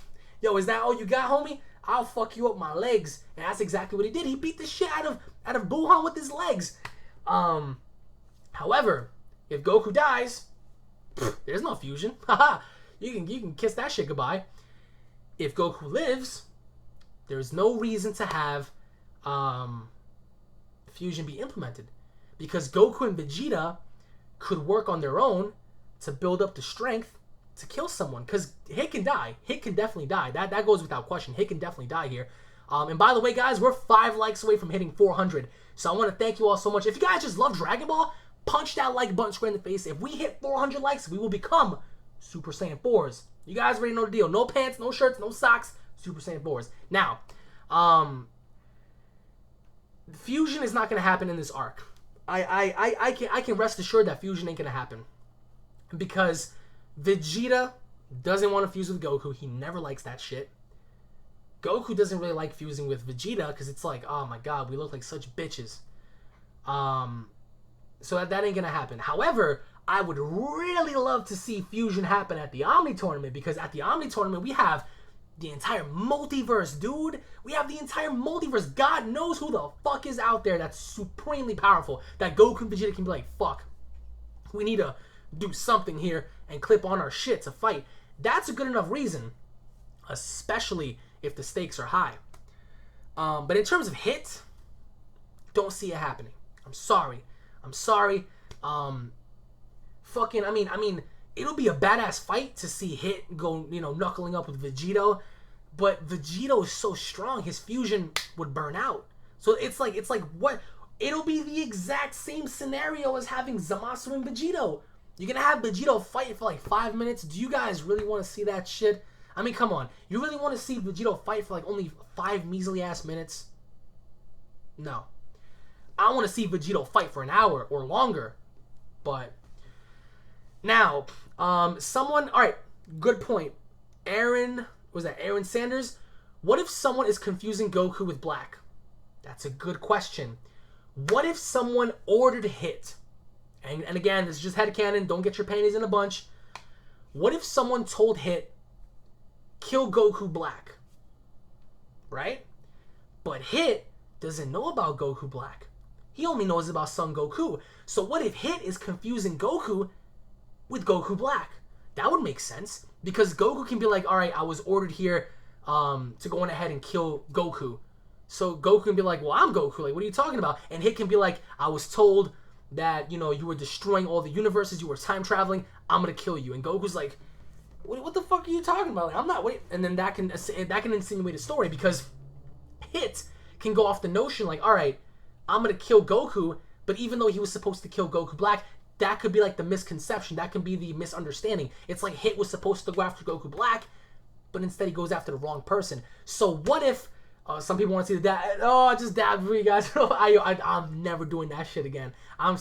yo, is that all you got, homie? I'll fuck you up my legs. And that's exactly what he did. He beat the shit out of Buhan with his legs. However, if Goku dies, there's no fusion. Haha. you can kiss that shit goodbye. If Goku lives, there's no reason to have fusion be implemented. Because Goku and Vegeta could work on their own to build up the strength to kill someone. Because Hit can die. Hit can definitely die. That goes without question. Hit can definitely die here. And by the way, guys, we're 5 likes away from hitting 400. So I want to thank you all so much. If you guys just love Dragon Ball, punch that like button square in the face. If we hit 400 likes, we will become Super Saiyan 4s. You guys already know the deal. No pants, no shirts, no socks. Super Saiyan 4s. Now, fusion is not going to happen in this arc. I can rest assured that fusion ain't gonna happen because Vegeta doesn't want to fuse with Goku. He never likes that shit. Goku doesn't really like fusing with Vegeta because it's like, oh my god, we look like such bitches. So that ain't gonna happen. However, I would really love to see fusion happen at the Omni tournament because at the Omni tournament we have the entire multiverse, dude. We have the entire multiverse. God knows who the fuck is out there that's supremely powerful. That Goku and Vegeta can be like, fuck, we need to do something here and clip on our shit to fight. That's a good enough reason, especially if the stakes are high. But in terms of Hit, don't see it happening. I'm sorry. Fucking, I mean, it'll be a badass fight to see Hit go, knuckling up with Vegito, but Vegito is so strong, his fusion would burn out. So it's like what? It'll be the exact same scenario as having Zamasu and Vegito. You're gonna have Vegito fight for like 5 minutes. Do you guys really want to see that shit? I mean, come on. You really want to see Vegito fight for like only 5 measly ass minutes? No. I want to see Vegito fight for an hour or longer. But now, alright, good point. Aaron Sanders? What if someone is confusing Goku with Black? That's a good question. What if someone ordered Hit? And again, this is just headcanon, don't get your panties in a bunch. What if someone told Hit, kill Goku Black? Right? But Hit doesn't know about Goku Black. He only knows about Son Goku. So what if Hit is confusing Goku with Goku Black? That would make sense. Because Goku can be like, alright, I was ordered here to go on ahead and kill Goku. So Goku can be like, well, I'm Goku. Like, what are you talking about? And Hit can be like, I was told that, you were destroying all the universes, you were time traveling, I'm gonna kill you. And Goku's like, what the fuck are you talking about? Like, I'm not waiting. And then that can insinuate a story because Hit can go off the notion like, alright, I'm gonna kill Goku, but even though he was supposed to kill Goku Black, that could be like the misconception. That can be the misunderstanding. It's like Hit was supposed to go after Goku Black, but instead he goes after the wrong person. So what if some people want to see the dab? Oh, I just dabbed for you guys. I'm never doing that shit again. I'm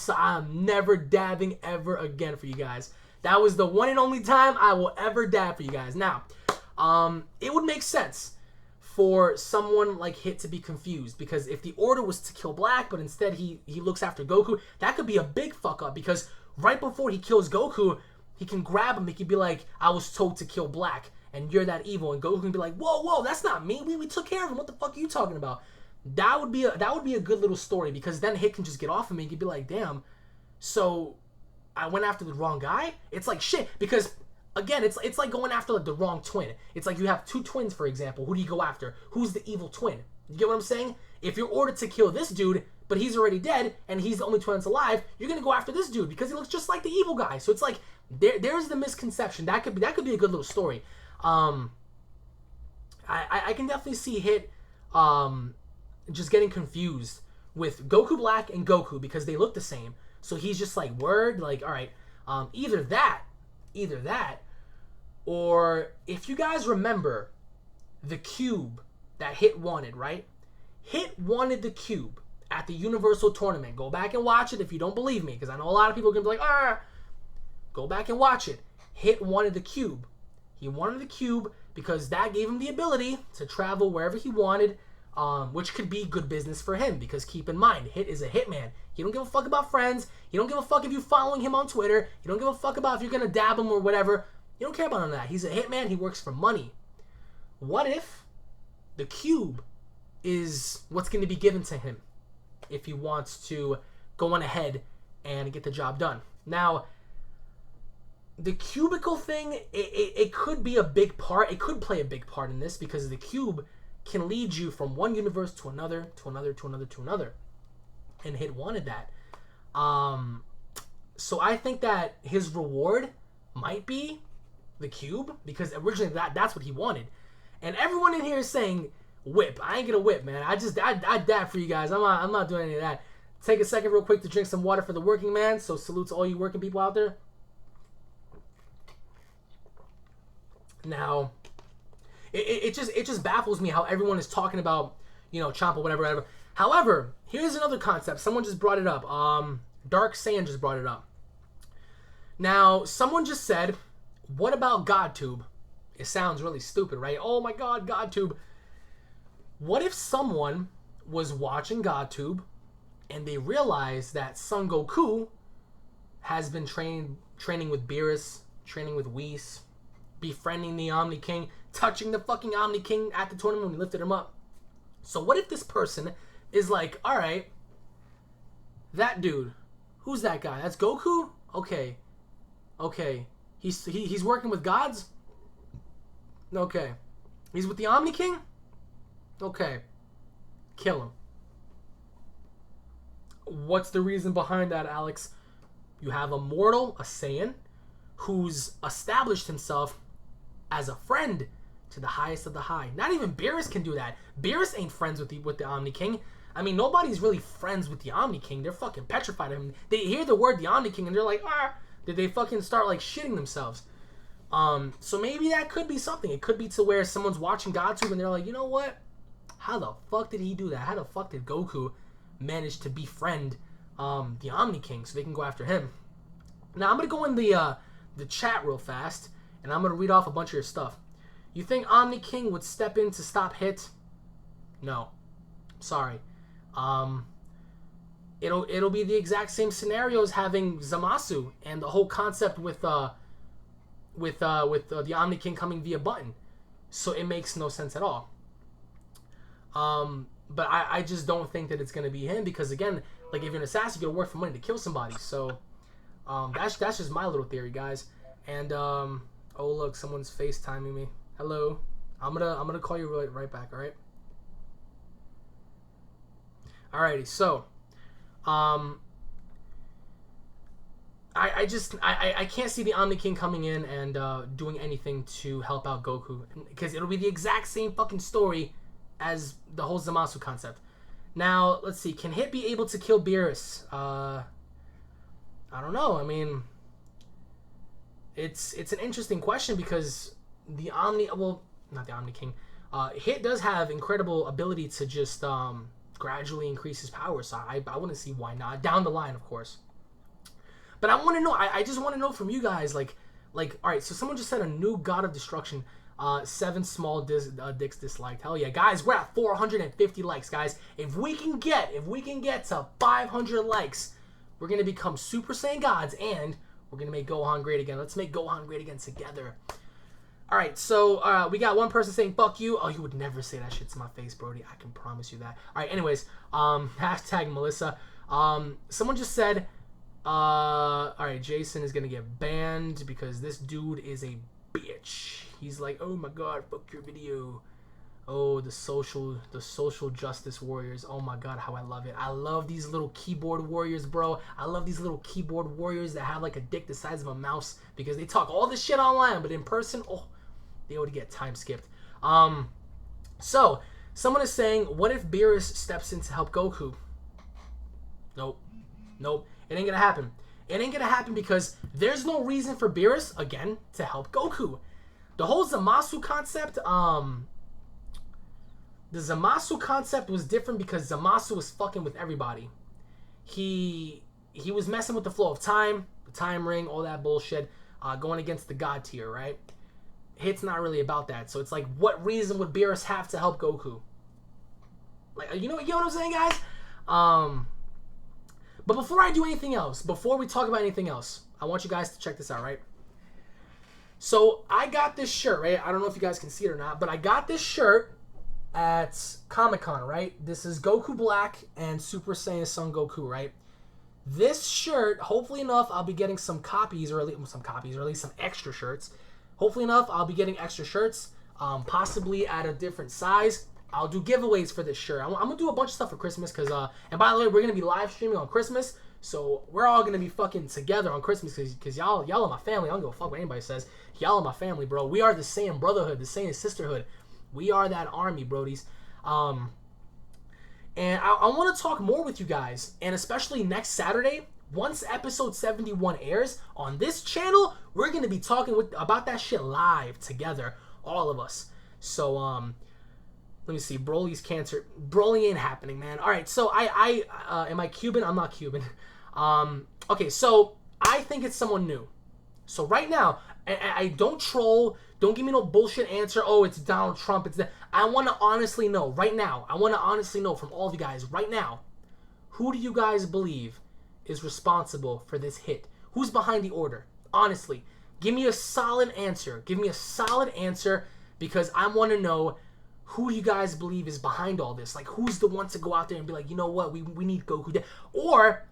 never dabbing ever again for you guys. That was the one and only time I will ever dab for you guys. Now, it would make sense for someone like Hit to be confused because if the order was to kill Black, but instead he looks after Goku, that could be a big fuck up because right before he kills Goku, he can grab him. He can be like, I was told to kill Black and you're that evil. And Goku can be like, whoa, that's not me. We took care of him. What the fuck are you talking about? That would be a good little story because then Hit can just get off of me and he'd be like, damn, so I went after the wrong guy? It's like shit because again, it's like going after like the wrong twin. It's like you have two twins, for example. Who do you go after? Who's the evil twin? You get what I'm saying? If you're ordered to kill this dude, but he's already dead, and he's the only twin that's alive, you're gonna go after this dude because he looks just like the evil guy. So it's like there's the misconception. That could be a good little story. I can definitely see Hit just getting confused with Goku Black and Goku because they look the same. So he's just like, word, like, all right, either that, Or if you guys remember the cube that Hit wanted, right? Hit wanted the cube at the Universal Tournament. Go back and watch it if you don't believe me, because I know a lot of people are going to be like, ah. Go back and watch it. Hit wanted the cube. He wanted the cube because that gave him the ability to travel wherever he wanted, which could be good business for him, because keep in mind, Hit is a hitman. He don't give a fuck about friends. He don't give a fuck if you're following him on Twitter. He don't give a fuck about if you're going to dab him or whatever. You don't care about none of that. He's a hitman. He works for money. What if the cube is what's going to be given to him if he wants to go on ahead and get the job done? Now, the cubicle thing, it could be a big part. It could play a big part in this, because the cube can lead you from one universe to another, to another, to another, to another. And Hit wanted that. So I think that his reward might be the cube, because originally that's what he wanted. And everyone in here is saying whip. I ain't gonna whip, man. I dab for you guys. I'm not doing any of that. Take a second real quick to drink some water for the working man. So salute to all you working people out there. Now, it just baffles me how everyone is talking about, you know, Champa, whatever. However, here's another concept. Someone just brought it up. Dark Sand just brought it up. Now, someone just said, what about GodTube? It sounds really stupid, right? Oh my God, GodTube. What if someone was watching GodTube and they realized that Son Goku has been training with Beerus, training with Whis, befriending the Omni King, touching the fucking Omni King at the tournament when he lifted him up. So what if this person is like, all right, that dude, who's that guy? That's Goku? Okay. He's working with gods? Okay. He's with the Omni King? Okay. Kill him. What's the reason behind that, Alex? You have a mortal, a Saiyan, who's established himself as a friend to the highest of the high. Not even Beerus can do that. Beerus ain't friends with the Omni King. I mean, nobody's really friends with the Omni King. They're fucking petrified of him. They hear the word the Omni King and they're like, ah. Did they fucking start like shitting themselves? So maybe that could be something. It could be to where someone's watching GodTube and they're like, you know what? How the fuck did he do that? How the fuck did Goku manage to befriend the Omni King so they can go after him? Now I'm gonna go in the chat real fast and I'm gonna read off a bunch of your stuff. You think Omni King would step in to stop Hit? No. Sorry. It'll be the exact same scenario as having Zamasu and the whole concept with the Omni King coming via button. So it makes no sense at all. But I just don't think that it's gonna be him, because again, like if you're an assassin, you're gonna work for money to kill somebody. So that's just my little theory, guys. And oh look, someone's FaceTiming me. Hello. I'm gonna call you right back. All right. Alrighty. So I can't see the Omni King coming in and doing anything to help out Goku, because it'll be the exact same fucking story as the whole Zamasu concept. Now, let's see. Can Hit be able to kill Beerus? I don't know. I mean, it's an interesting question, because the not the Omni King. Hit does have incredible ability to just gradually increase his power, so I wouldn't see why not. Down the line, of course. But I want to know. I just want to know from you guys, like, all right. So someone just said a new God of Destruction. 7 small dicks disliked. Hell yeah, guys! We're at 450 likes, guys. If we can get to 500 likes, we're gonna become Super Saiyan gods, and we're gonna make Gohan great again. Let's make Gohan great again together. All right, so we got one person saying "fuck you." Oh, you would never say that shit to my face, Brody. I can promise you that. All right, anyways, hashtag Melissa. Someone just said, all right, Jason is gonna get banned because this dude is a bitch. He's like, oh my god, fuck your video. Oh, the social justice warriors. Oh my god, how I love it. I love these little keyboard warriors, bro. I love these little keyboard warriors that have like a dick the size of a mouse, because they talk all this shit online, but in person, oh, they would get time skipped. So someone is saying, what if Beerus steps in to help Goku? Nope. It ain't gonna happen. It ain't gonna happen because there's no reason for Beerus, again, to help Goku. The whole Zamasu concept, the Zamasu concept was different because Zamasu was fucking with everybody. He was messing with the flow of time, the time ring, all that bullshit, going against the god tier, right? Hit's not really about that. So it's like, what reason would Beerus have to help Goku? Like, you know what I'm saying, guys? But before I do anything else, before we talk about anything else, I want you guys to check this out, right? So I got this shirt, right? I don't know if you guys can see it or not, but I got this shirt at Comic-Con, right? This is Goku Black and Super Saiyan Son Goku, right? This shirt, hopefully enough, I'll be getting some copies, or at least some extra shirts. Hopefully enough, I'll be getting extra shirts, possibly at a different size. I'll do giveaways for this shirt. I'm gonna do a bunch of stuff for Christmas, because, and by the way, we're gonna be live streaming on Christmas, so we're all gonna be fucking together on Christmas, because y'all are my family. I don't give a fuck what anybody says. Y'all are my family, bro. We are the same brotherhood, the same sisterhood. We are that army, brodies. And I want to talk more with you guys, and especially next Saturday, once episode 71 airs on this channel, we're gonna be talking about that shit live together, all of us. So let me see. Broly's cancer. Broly ain't happening, man. All right. So am I Cuban? I'm not Cuban. Okay. So I think it's someone new. So right now, I don't troll. Don't give me no bullshit answer. Oh, it's Donald Trump. It's that. I want to honestly know right now. I want to honestly know from all of you guys right now. Who do you guys believe is responsible for this hit? Who's behind the order? Honestly, give me a solid answer. Give me a solid answer, because I want to know who you guys believe is behind all this. Like, who's the one to go out there and be like, you know what, we need Goku dead? Or,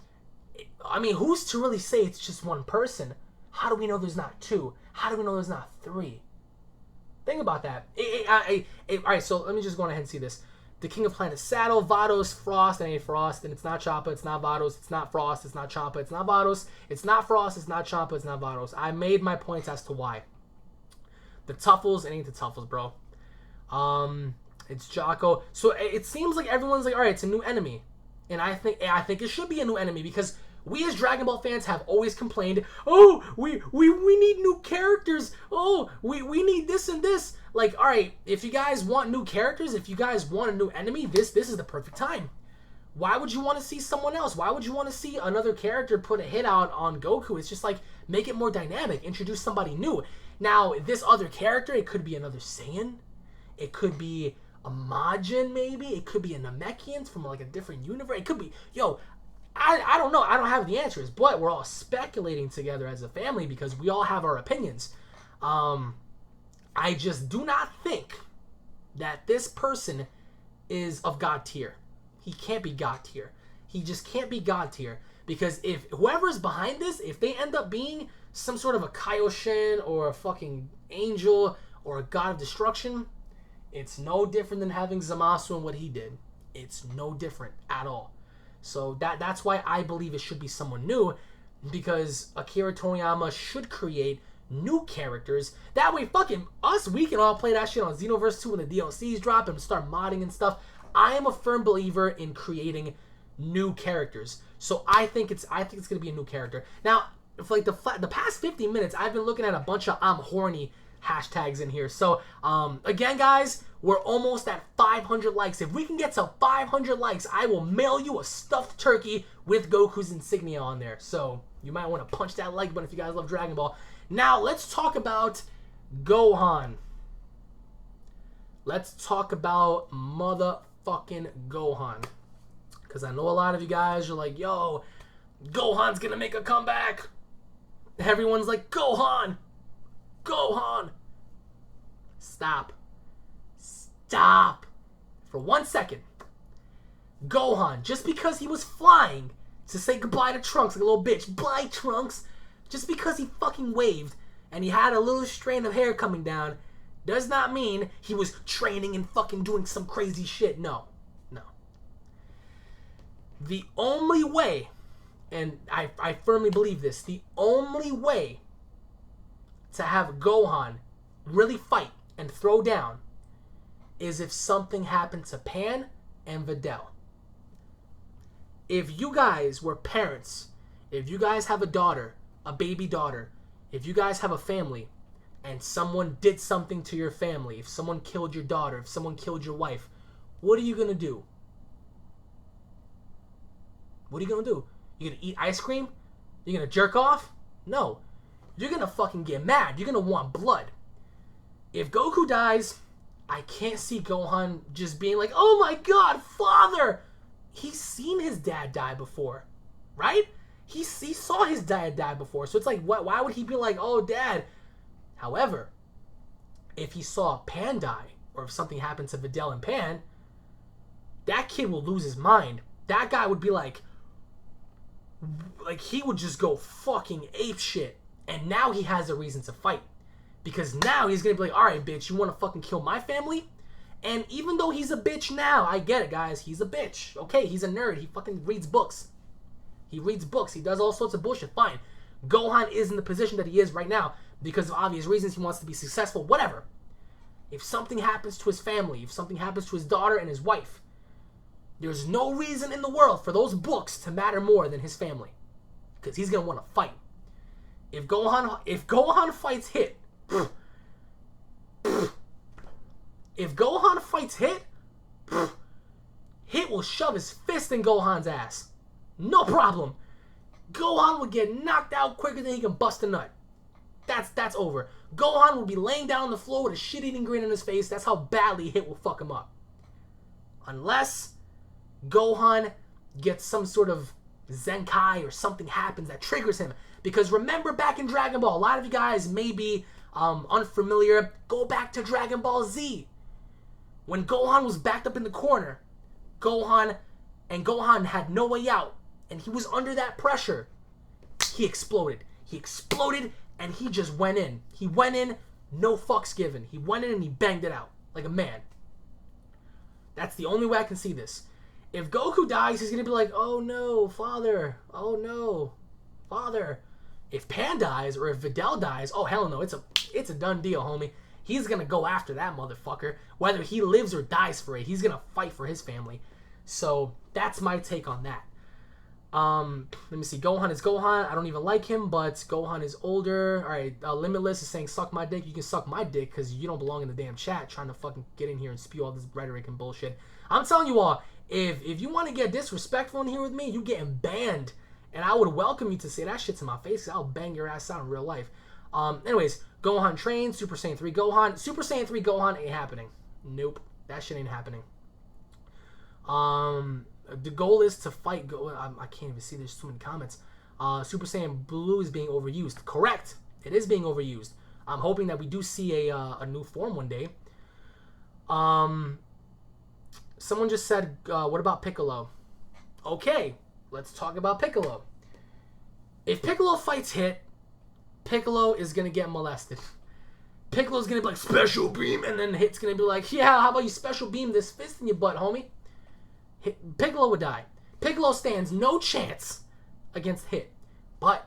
I mean, who's to really say it's just one person? How do we know there's not two? How do we know there's not three? Think about that. Alright, so let me just go ahead and see this. The King of Planet Saddle, Vados, Frost, and ain't Frost, and it's not Champa, it's not Vados, it's not Frost, it's not Champa, it's not Vados, it's not Frost, it's not Champa, it's not Vados. I made my points as to why. The Tuffles, it ain't the Tuffles, bro. It's Jocko. So it seems like everyone's like, alright, it's a new enemy. And I think it should be a new enemy, because we as Dragon Ball fans have always complained, oh, we need new characters. Oh, we need this and this. Like, alright, if you guys want new characters, if you guys want a new enemy, this is the perfect time. Why would you want to see someone else? Why would you want to see another character put a hit out on Goku? It's just like, make it more dynamic, introduce somebody new. Now, this other character, it could be another Saiyan. It could be a Majin, maybe. It could be a Namekian from like a different universe. It could be, yo, I don't know. I don't have the answers, but we're all speculating together as a family because we all have our opinions. I just do not think that this person is of God tier. He can't be God tier. He just can't be God tier, because if whoever's behind this, if they end up being some sort of a Kaioshin or a fucking angel or a god of destruction, it's no different than having Zamasu and what he did. It's no different at all. So that's why I believe it should be someone new, because Akira Toriyama should create new characters. That way, fucking us, we can all play that shit on Xenoverse 2 when the DLCs drop and start modding and stuff. I am a firm believer in creating new characters. So I think it's gonna be a new character. Now, for like the past 50 minutes, I've been looking at a bunch of I'm horny hashtags in here. So again, guys, we're almost at 500 likes. If we can get to 500 likes, I will mail you a stuffed turkey with Goku's insignia on there. So you might want to punch that like button if you guys love Dragon Ball. Now let's talk about Gohan. Let's talk about motherfucking Gohan, because I know a lot of you guys are like, yo, Gohan's gonna make a comeback. Everyone's like, Gohan, Gohan. Stop. Stop. For 1 second. Gohan, just because he was flying to say goodbye to Trunks like a little bitch. Bye, Trunks. Just because he fucking waved and he had a little strand of hair coming down does not mean he was training and fucking doing some crazy shit. No. No. The only way, and I firmly believe this, the only way to have Gohan really fight and throw down is if something happened to Pan and Videl. If you guys were parents, if you guys have a daughter, a baby daughter, if you guys have a family, and someone did something to your family, if someone killed your daughter, if someone killed your wife, what are you gonna do? What are you gonna do? You gonna eat ice cream? You gonna jerk off? No. You're gonna fucking get mad. You're gonna want blood. If Goku dies, I can't see Gohan just being like, oh my god, father! He's seen his dad die before, right? He saw his dad die before, so it's like, why would he be like, oh, dad? However, if he saw Pan die, or if something happened to Videl and Pan, that kid will lose his mind. That guy would be like he would just go fucking ape shit. And now he has a reason to fight. Because now he's gonna be like, alright, bitch, you wanna fucking kill my family? And even though he's a bitch now, I get it, guys, he's a bitch. Okay, he's a nerd. He fucking reads books. He reads books. He does all sorts of bullshit. Fine. Gohan is in the position that he is right now because of obvious reasons. He wants to be successful. Whatever. If something happens to his family, if something happens to his daughter and his wife, there's no reason in the world for those books to matter more than his family. Because he's gonna want to fight. If Gohan fights Hit, if Gohan fights Hit, Hit will shove his fist in Gohan's ass. No problem. Gohan will get knocked out quicker than he can bust a nut. That's over. Gohan will be laying down on the floor with a shit-eating grin on his face. That's how badly Hit will fuck him up. Unless Gohan gets some sort of Zenkai or something happens that triggers him. Because remember back in Dragon Ball, a lot of you guys may be unfamiliar. Go back to Dragon Ball Z. When Gohan was backed up in the corner, Gohan had no way out. And he was under that pressure. He exploded. He exploded and he just went in. He went in, no fucks given. He went in and he banged it out like a man. That's the only way I can see this. If Goku dies, he's going to be like, oh no, father. Oh no, father. If Pan dies or if Videl dies, oh hell no, it's a done deal, homie. He's going to go after that motherfucker. Whether he lives or dies for it, he's going to fight for his family. So that's my take on that. Let me see. Gohan is Gohan. I don't even like him, but Gohan is older. All right, Limitless is saying suck my dick. You can suck my dick because you don't belong in the damn chat trying to fucking get in here and spew all this rhetoric and bullshit. I'm telling you all, if you want to get disrespectful in here with me, you getting banned. And I would welcome you to say that shit to my face. I'll bang your ass out in real life. Anyways, Gohan trains. Super Saiyan 3 Gohan. Super Saiyan 3 Gohan ain't happening. Nope. That shit ain't happening. The goal is to fight. I can't even see. There's too many comments. Super Saiyan Blue is being overused. Correct. It is being overused. I'm hoping that we do see a new form one day. Someone just said, what about Piccolo? Okay, let's talk about Piccolo. If Piccolo fights Hit, Piccolo is going to get molested. Piccolo's going to be like, special beam, and then Hit's going to be like, yeah, how about you special beam this fist in your butt, homie? Piccolo would die. Piccolo stands no chance against Hit. But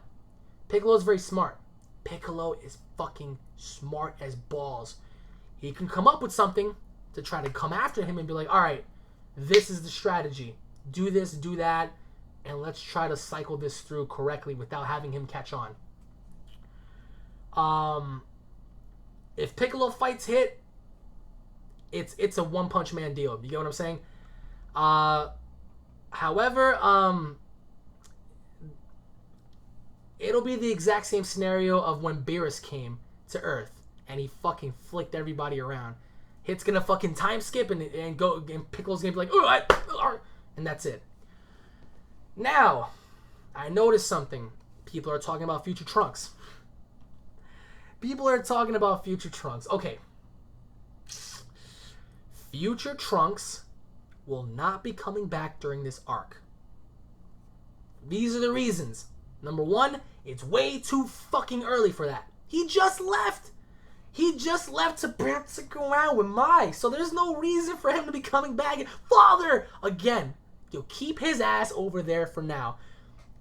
Piccolo's very smart. Piccolo is fucking smart as balls. He can come up with something to try to come after him and be like, alright, this is the strategy. Do this, do that, and let's try to cycle this through correctly without having him catch on. If Piccolo fights Hit, it's a one-punch man deal. You get what I'm saying? However, it'll be the exact same scenario of when Beerus came to Earth and he fucking flicked everybody around. Hit's gonna fucking time skip and Piccolo's gonna be like, and that's it. Now, I noticed something. People are talking about future Trunks. People are talking about future Trunks. Okay. Future Trunks will not be coming back during this arc. These are the reasons. Number one, it's way too fucking early for that. He just left. He just left to go around with Mai. So there's no reason for him to be coming back. Father! Again, you'll keep his ass over there for now.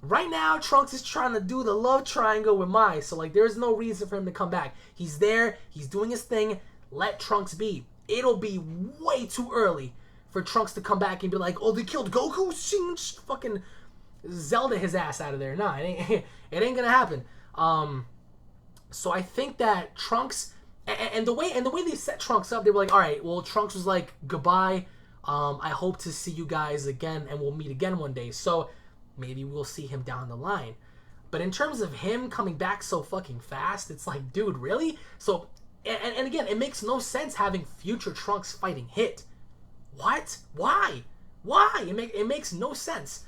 Right now, Trunks is trying to do the love triangle with Mai. So, like, there's no reason for him to come back. He's there. He's doing his thing. Let Trunks be. It'll be way too early for Trunks to come back and be like, oh, they killed Goku? Fucking Zelda his ass out of there. Nah, it ain't gonna happen. So I think that Trunks and the way they set Trunks up, they were like, all right, well, Trunks was like, goodbye. I hope to see you guys again, and we'll meet again one day. So maybe we'll see him down the line. But in terms of him coming back so fucking fast, it's like, dude, really? So, and again, it makes no sense having future Trunks fighting Hit. What? Why? Why? It makes no sense.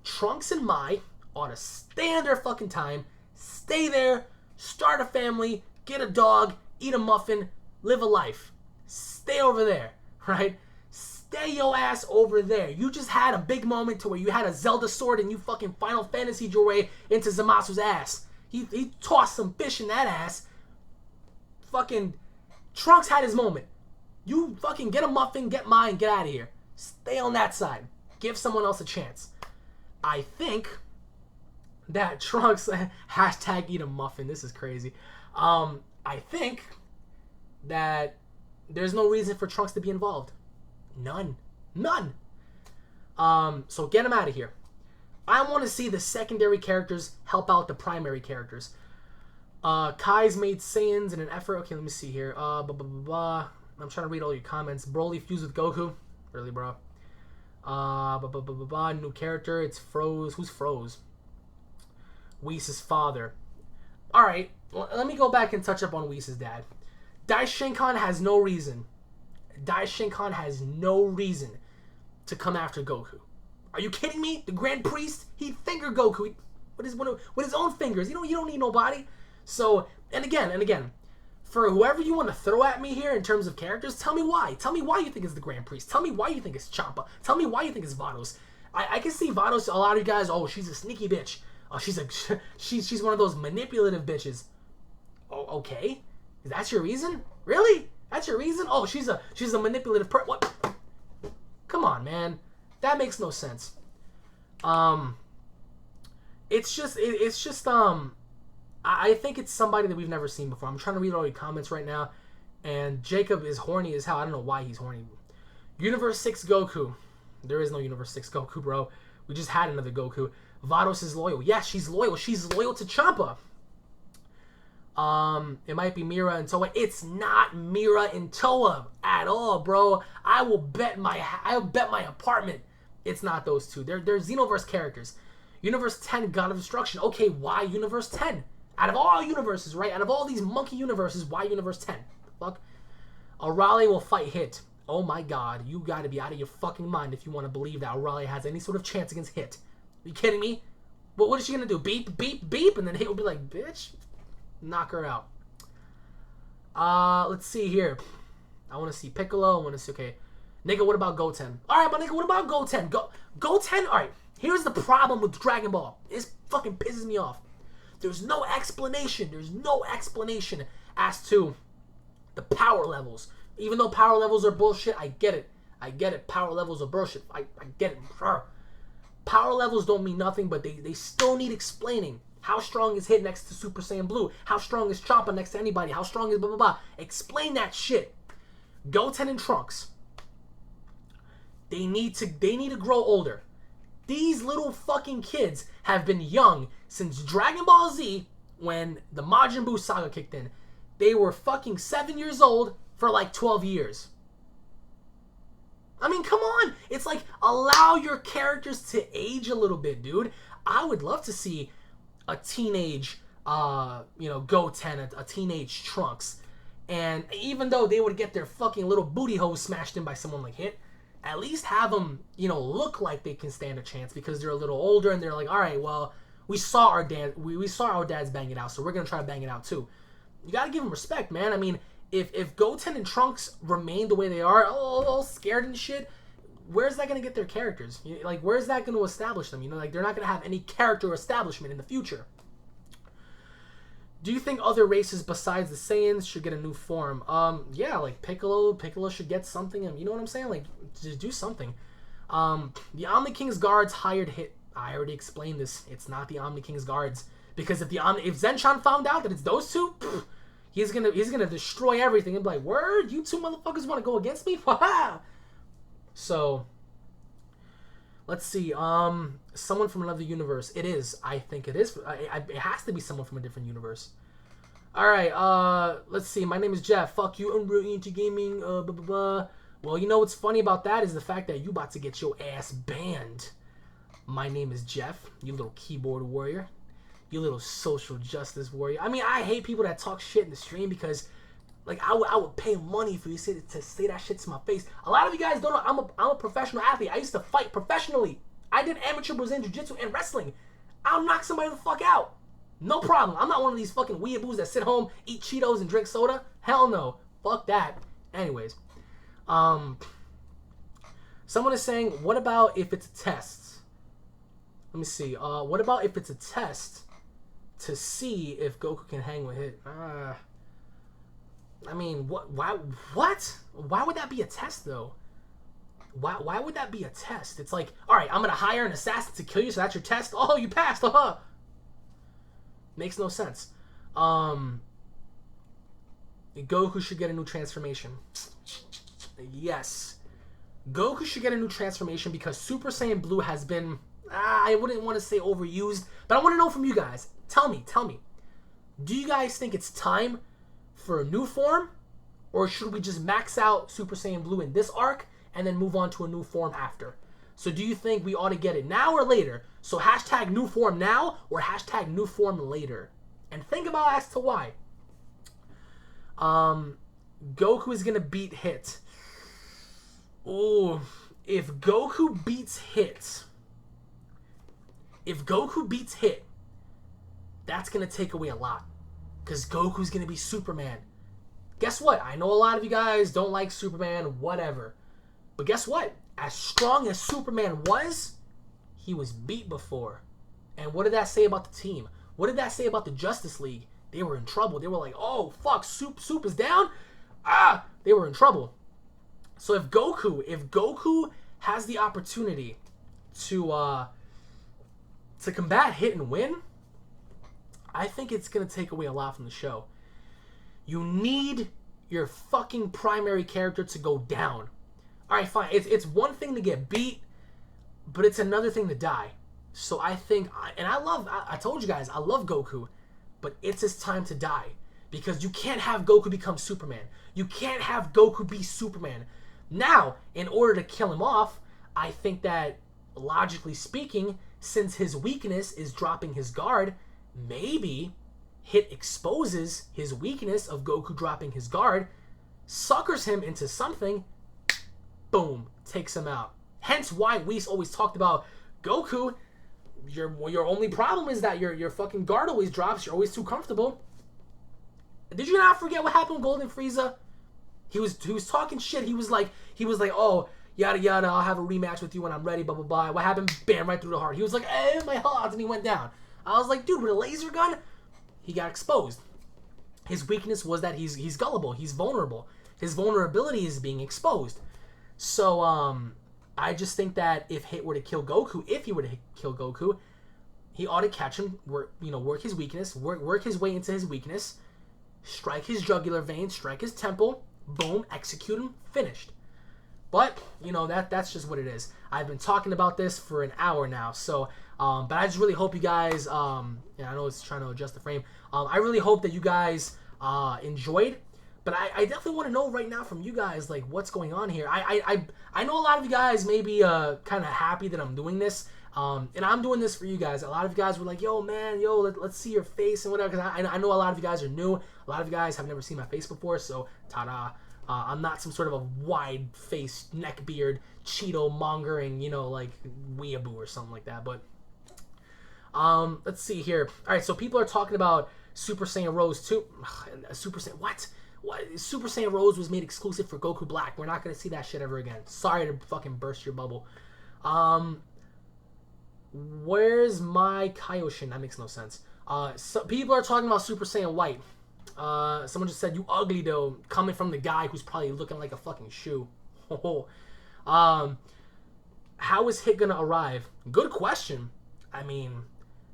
Trunks and Mai ought to stay in their fucking time, stay there, start a family, get a dog, eat a muffin, live a life. Stay over there, right? Stay your ass over there. You just had a big moment to where you had a Zelda sword and you fucking Final Fantasied your way into Zamasu's ass. He tossed some fish in that ass. Fucking Trunks had his moment. You fucking get a muffin, get mine, get out of here. Stay on that side. Give someone else a chance. I think that Trunks hashtag eat a muffin. This is crazy. I think that there's no reason for Trunks to be involved. None. So get him out of here. I want to see the secondary characters help out the primary characters. Kai's made Saiyans in an effort. Okay, let me see here. I'm trying to read all your comments. Broly fused with Goku. Really, bro? New character. It's Froze. Who's Froze? Whis' father. Alright, let me go back and touch up on Whis' dad. Daishinkan has no reason. Daishinkan has no reason to come after Goku. Are you kidding me? The Grand Priest, he fingered Goku with his own fingers. You don't need nobody. So, and again, for whoever you want to throw at me here in terms of characters, tell me why. Tell me why you think it's the Grand Priest. Tell me why you think it's Champa. Tell me why you think it's Vados. I can see Vados, a lot of you guys, oh, she's a sneaky bitch. Oh, she's one of those manipulative bitches. Oh, okay. That's your reason? Really? That's your reason? Oh, she's a manipulative what? Come on, man. That makes no sense. It's just I think it's somebody that we've never seen before. I'm trying to read all your comments right now, and Jacob is horny as hell. I don't know why he's horny. Universe 6 Goku. There is no Universe 6 Goku, bro. We just had another Goku. Vados is loyal. Yes, she's loyal. She's loyal to Champa. It might be Mira and Toa. It's not Mira and Toa at all, bro. I will bet my apartment it's not those two. They're Xenoverse characters. Universe 10, God of Destruction. Okay, why Universe 10? Out of all universes, right? Out of all these monkey universes, why Universe 10? Fuck. Arale will fight Hit. Oh my god, you gotta be out of your fucking mind if you want to believe that Arale has any sort of chance against Hit. Are you kidding me? What is she gonna do? Beep, beep, beep, and then Hit will be like, bitch, knock her out. Let's see here. I want to see Piccolo. I want to see, okay. Nigga, what about Goten? Alright, but nigga, what about Goten? Goten? Alright, here's the problem with Dragon Ball. This fucking pisses me off. There's no explanation. There's no explanation as to the power levels. Even though power levels are bullshit, I get it. I get it. Power levels are bullshit. I get it. Power levels don't mean nothing, but they still need explaining. How strong is Hit next to Super Saiyan Blue? How strong is Champa next to anybody? How strong is blah, blah, blah? Explain that shit. Goten and Trunks. They need to grow older. These little fucking kids have been young since Dragon Ball Z when the Majin Buu saga kicked in. They were fucking 7 years old for like 12 years. I mean, come on. It's like, allow your characters to age a little bit, dude. I would love to see a teenage, Goten, a teenage Trunks. And even though they would get their fucking little booty holes smashed in by someone like Hit, at least have them, look like they can stand a chance because they're a little older and they're like, all right, well, we saw our dads bang it out, so we're going to try to bang it out too. You got to give them respect, man. I mean, if Goten and Trunks remain the way they are, all scared and shit, where's that going to get their characters? Like, where's that going to establish them? Like, they're not going to have any character establishment in the future. Do you think other races besides the Saiyans should get a new form? Yeah, like Piccolo should get something. You know what I'm saying? Like, just do something. The Omni King's guards hired Hit. I already explained this. It's not the Omni King's guards because if Zenchan found out that it's those two, he's gonna destroy everything and be like, word, you two motherfuckers want to go against me? So, let's see. Someone from another universe. It is. I think it is. It has to be someone from a different universe. All right, let's see. My name is Jeff. Fuck you, UnrealEntGaming. Blah blah blah. Well, you know what's funny about that is the fact that you about to get your ass banned. My name is Jeff. You little keyboard warrior. You little social justice warrior. I mean, I hate people that talk shit in the stream because, like, I would pay money for you to say that shit to my face. A lot of you guys don't know I'm a professional athlete. I used to fight professionally. I did amateur Brazilian Jiu-Jitsu and wrestling. I'll knock somebody the fuck out. No problem. I'm not one of these fucking weeaboos that sit home, eat Cheetos, and drink soda. Hell no. Fuck that. Anyways. Someone is saying, what about if it's a test? Let me see. What about if it's a test to see if Goku can hang with it? I mean, why would that be a test, though? Why would that be a test? It's like, all right, I'm going to hire an assassin to kill you, so that's your test? Oh, you passed. Makes no sense. Goku should get a new transformation. Yes. Goku should get a new transformation because Super Saiyan Blue has been, I wouldn't want to say overused, but I want to know from you guys. Tell me. Do you guys think it's time for a new form? Or should we just max out Super Saiyan Blue in this arc and then move on to a new form after? So do you think we ought to get it now or later? So hashtag new form now or hashtag new form later? And think about as to why. Goku is going to beat Hit. Ooh, if Goku beats Hit, that's going to take away a lot. Because Goku's going to be Superman. Guess what? I know a lot of you guys don't like Superman, whatever. But guess what? As strong as Superman was, he was beat before. And what did that say about the team? What did that say about the Justice League? They were in trouble. They were like, oh, fuck, Soup is down? They were in trouble. So if Goku has the opportunity to combat Hit and win, I think it's going to take away a lot from the show. You need your fucking primary character to go down. Alright, fine. It's one thing to get beat, but it's another thing to die. So I think, and I told you guys, I love Goku, but it's his time to die. Because you can't have Goku become Superman. You can't have Goku be Superman. Now, in order to kill him off, I think that, logically speaking, since his weakness is dropping his guard, maybe Hit exposes his weakness of Goku dropping his guard, suckers him into something, boom, takes him out. Hence why Whis always talked about Goku, your only problem is that your fucking guard always drops, you're always too comfortable. Did you not forget what happened with Golden Frieza? He was talking shit. He was like, oh, yada yada, I'll have a rematch with you when I'm ready, blah blah blah. What happened? Bam, right through the heart. He was like, my heart, and he went down. I was like, dude, with a laser gun, he got exposed. His weakness was that he's gullible, he's vulnerable. His vulnerability is being exposed. So I just think that if Hit were to kill Goku, he ought to catch him, work his weakness, work his way into his weakness, strike his jugular vein, strike his temple, boom, execute him, finished. But, that's just what it is. I've been talking about this for an hour now, so, but I just really hope you guys, I know it's trying to adjust the frame, I really hope that you guys enjoyed, but I definitely want to know right now from you guys, like, what's going on here. I know a lot of you guys may be kind of happy that I'm doing this, and I'm doing this for you guys. A lot of you guys were like, yo, man, let's see your face and whatever, because I know a lot of you guys are new. A lot of you guys have never seen my face before, so ta-da. I'm not some sort of a wide-faced, neck-beard, Cheeto-mongering, like, weeaboo or something like that, but let's see here. Alright, so people are talking about Super Saiyan Rose 2. Super Saiyan, what? Super Saiyan Rose was made exclusive for Goku Black. We're not going to see that shit ever again. Sorry to fucking burst your bubble. Where's my Kaioshin? That makes no sense. So people are talking about Super Saiyan White. Someone just said, you ugly though, coming from the guy who's probably looking like a fucking shoe. How is Hit gonna arrive? Good question. I mean,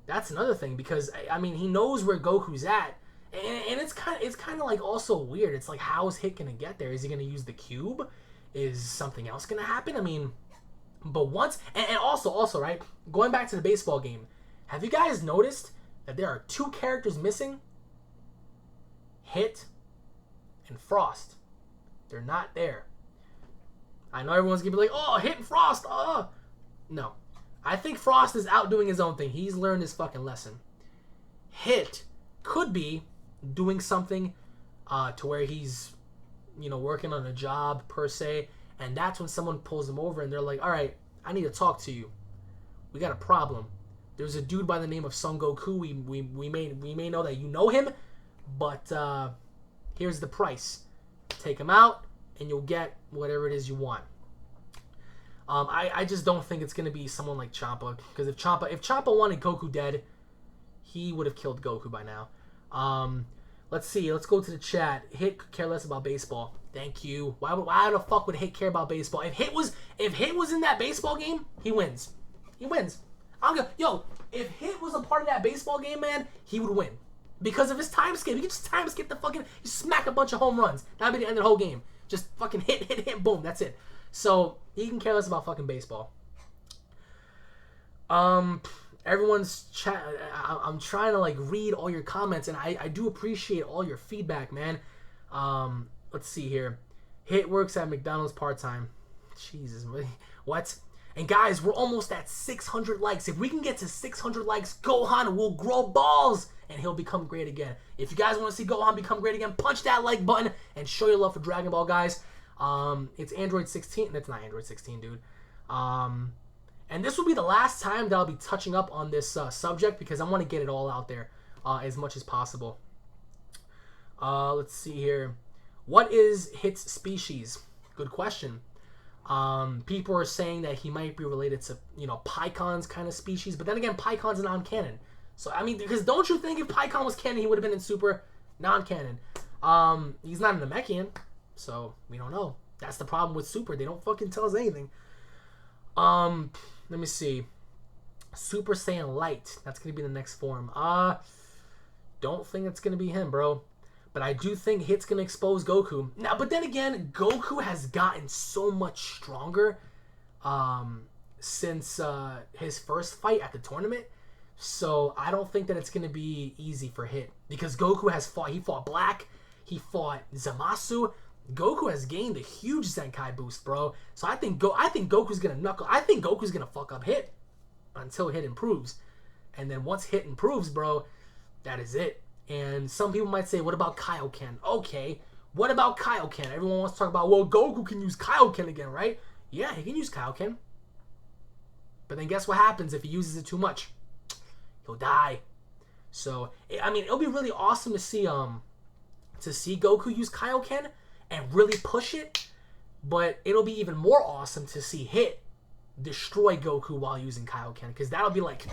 that's another thing, because I mean, he knows where Goku's at, and it's kind of like also weird. It's like, how is Hit gonna get there? Is he gonna use the cube? Is something else gonna happen? I mean, but once, and also right, going back to the baseball game, have you guys noticed that there are 2 characters missing? Hit and Frost. They're not there. I know everyone's going to be like, oh, Hit and Frost. No. I think Frost is out doing his own thing. He's learned his fucking lesson. Hit could be doing something to where he's, working on a job per se, and that's when someone pulls him over and they're like, all right, I need to talk to you. We got a problem. There's a dude by the name of Son Goku. We may know that you know him, but here's the price. Take him out, and you'll get whatever it is you want. I just don't think it's gonna be someone like Champa, because if Champa wanted Goku dead, he would have killed Goku by now. Let's see. Let's go to the chat. Hit could care less about baseball. Thank you. Why the fuck would Hit care about baseball? If Hit was in that baseball game, he wins. He wins. If Hit was a part of that baseball game, man, he would win. Because of his time skip. He could just time skip you smack a bunch of home runs. That'd be the end of the whole game. Just fucking hit, boom, that's it. So, he can care less about fucking baseball. Everyone's chat. I'm trying to read all your comments, and I do appreciate all your feedback, man. Let's see here. Hit works at McDonald's part-time. Jesus, what? And guys, we're almost at 600 likes. If we can get to 600 likes, Gohan will grow balls, and he'll become great again. If you guys want to see Gohan become great again, punch that like button and show your love for Dragon Ball, guys. It's Android 16. That's not Android 16, dude. And this will be the last time that I'll be touching up on this subject, because I want to get it all out there as much as possible. Let's see here. What is Hit's species? Good question. People are saying that he might be related to, Pycon's kind of species, but then again, Pycon's non-canon. So, I mean, because don't you think if Pycon was canon, he would have been in Super? Non-canon. He's not an Namekian, so we don't know. That's the problem with Super. They don't fucking tell us anything. Let me see. Super Saiyan Light. That's going to be the next form. Don't think it's going to be him, bro. But I do think Hit's going to expose Goku. Now, but then again, Goku has gotten so much stronger since his first fight at the tournament. So I don't think that it's going to be easy for Hit. Because Goku has fought. He fought Black. He fought Zamasu. Goku has gained a huge Zenkai boost, bro. So I think Goku's going to knuckle. I think Goku's going to fuck up Hit until Hit improves. And then once Hit improves, bro, that is it. And some people might say, what about Kaioken? Okay, what about Kaioken? Everyone wants to talk about, well, Goku can use Kaioken again, right? Yeah, he can use Kaioken. But then guess what happens if he uses it too much? He'll die. So, I mean, it'll be really awesome to see Goku use Kaioken and really push it. But it'll be even more awesome to see Hit destroy Goku while using Kaioken. Because that'll be like,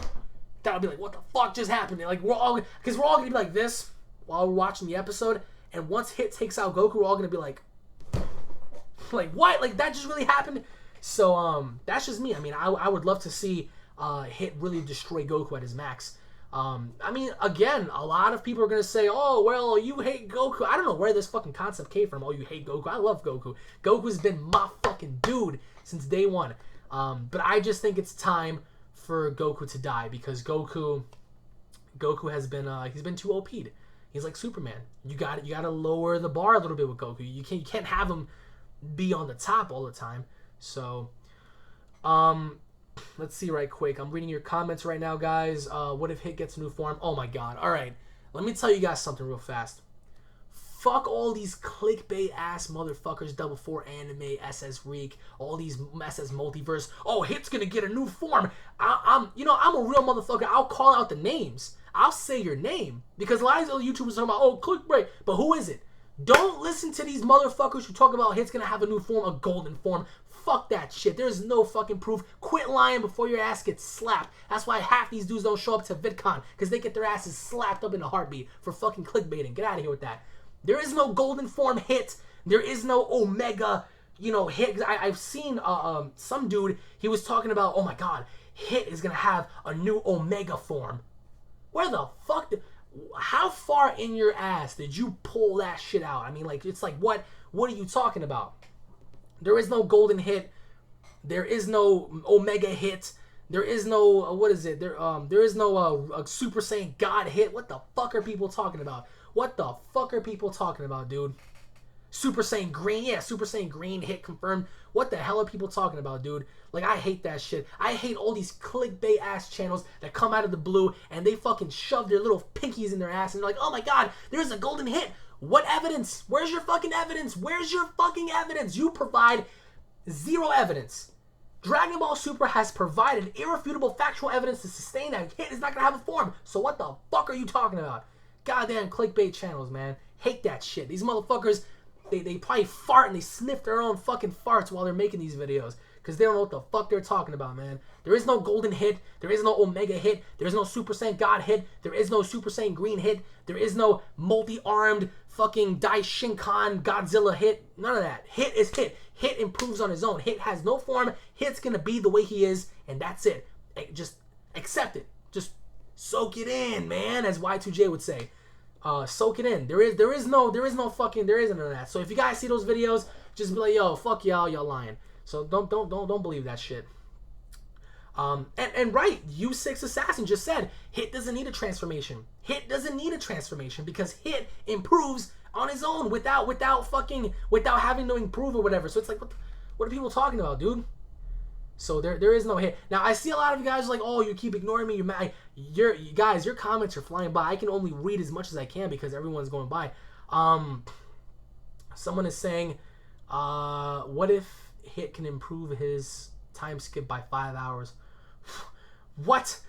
what the fuck just happened? We're all gonna be like this while we're watching the episode, and once Hit takes out Goku, we're all gonna be like what? That just really happened? So that's just me. I mean, I would love to see Hit really destroy Goku at his max. I mean, again, a lot of people are gonna say, oh, well, you hate Goku. I don't know where this fucking concept came from. Oh, you hate Goku. I love Goku. Goku's been my fucking dude since day one. But I just think it's time for Goku to die, because Goku has been he's been too OP'd. He's like Superman. You gotta lower the bar a little bit with Goku. You can't have him be on the top all the time. So let's see right quick. I'm reading your comments right now, guys. What if Hit gets a new form? Oh my god. Alright. Let me tell you guys something real fast. Fuck all these clickbait ass motherfuckers, Double 4 Anime, SS Reek, all these SS Multiverse. Oh, Hit's gonna get a new form. I'm a real motherfucker. I'll call out the names. I'll say your name. Because a lot of these other YouTubers are talking about, oh, clickbait. But who is it? Don't listen to these motherfuckers who talk about Hit's gonna have a new form, a golden form. Fuck that shit. There's no fucking proof. Quit lying before your ass gets slapped. That's why half these dudes don't show up to VidCon. Because they get their asses slapped up in a heartbeat for fucking clickbaiting. Get out of here with that. There is no golden form Hit. There is no Omega, Hit. I've seen some dude, he was talking about, oh my god, Hit is going to have a new Omega form. Where the fuck? How far in your ass did you pull that shit out? I mean, it's like, what are you talking about? There is no golden Hit. There is no Omega Hit. There is no what is it? There is no Super Saiyan God hit. What the fuck are people talking about? What the fuck are people talking about, dude? Super Saiyan Green, yeah, Super Saiyan Green hit confirmed. What the hell are people talking about, dude? Like, I hate that shit. I hate all these clickbait ass channels that come out of the blue and they fucking shove their little pinkies in their ass and they're like, oh my god, there's a golden hit. What evidence? Where's your fucking evidence? Where's your fucking evidence? You provide zero evidence. Dragon Ball Super has provided irrefutable factual evidence to sustain that hit is not gonna have a form. So what the fuck are you talking about? Goddamn clickbait channels, man. Hate that shit. These motherfuckers, they probably fart and they sniff their own fucking farts while they're making these videos. Because they don't know what the fuck they're talking about, man. There is no golden hit. There is no Omega hit. There is no Super Saiyan God hit. There is no Super Saiyan Green hit. There is no multi-armed fucking Dai Shinkan Godzilla hit. None of that. Hit is hit. Hit improves on his own. Hit has no form. Hit's gonna be the way he is, and that's it. Just accept it. Just soak it in, man, as Y2J would say. Soak it in. There isn't none of that. So if you guys see those videos, just be like, yo, fuck y'all lying. So don't believe that shit. And right, U6 Assassin just said Hit doesn't need a transformation. Hit doesn't need a transformation because Hit improves on his own without having to improve or whatever. So it's like, what are people talking about, dude? So there is no Hit. Now I see a lot of you guys like, oh, you keep ignoring me. You're mad. You guys, your comments are flying by. I can only read as much as I can because everyone's going by. Someone is saying, what if Hit can improve his time skip by 5 hours? What?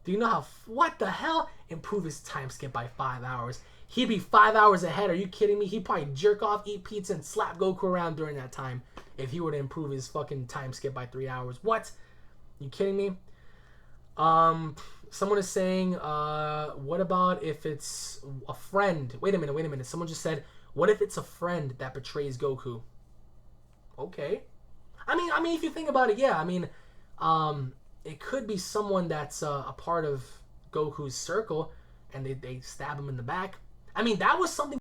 Do you know how? What the hell? Improve his time skip by 5 hours? He'd be 5 hours ahead. Are you kidding me? He'd probably jerk off, eat pizza, and slap Goku around during that time if he were to improve his fucking time skip by 3 hours. What? You kidding me? Someone is saying, what about if it's a friend? Wait a minute. Someone just said, what if it's a friend that betrays Goku? Okay. I mean, if you think about it, yeah. I mean, it could be someone that's a part of Goku's circle, and they stab him in the back. I mean, that was something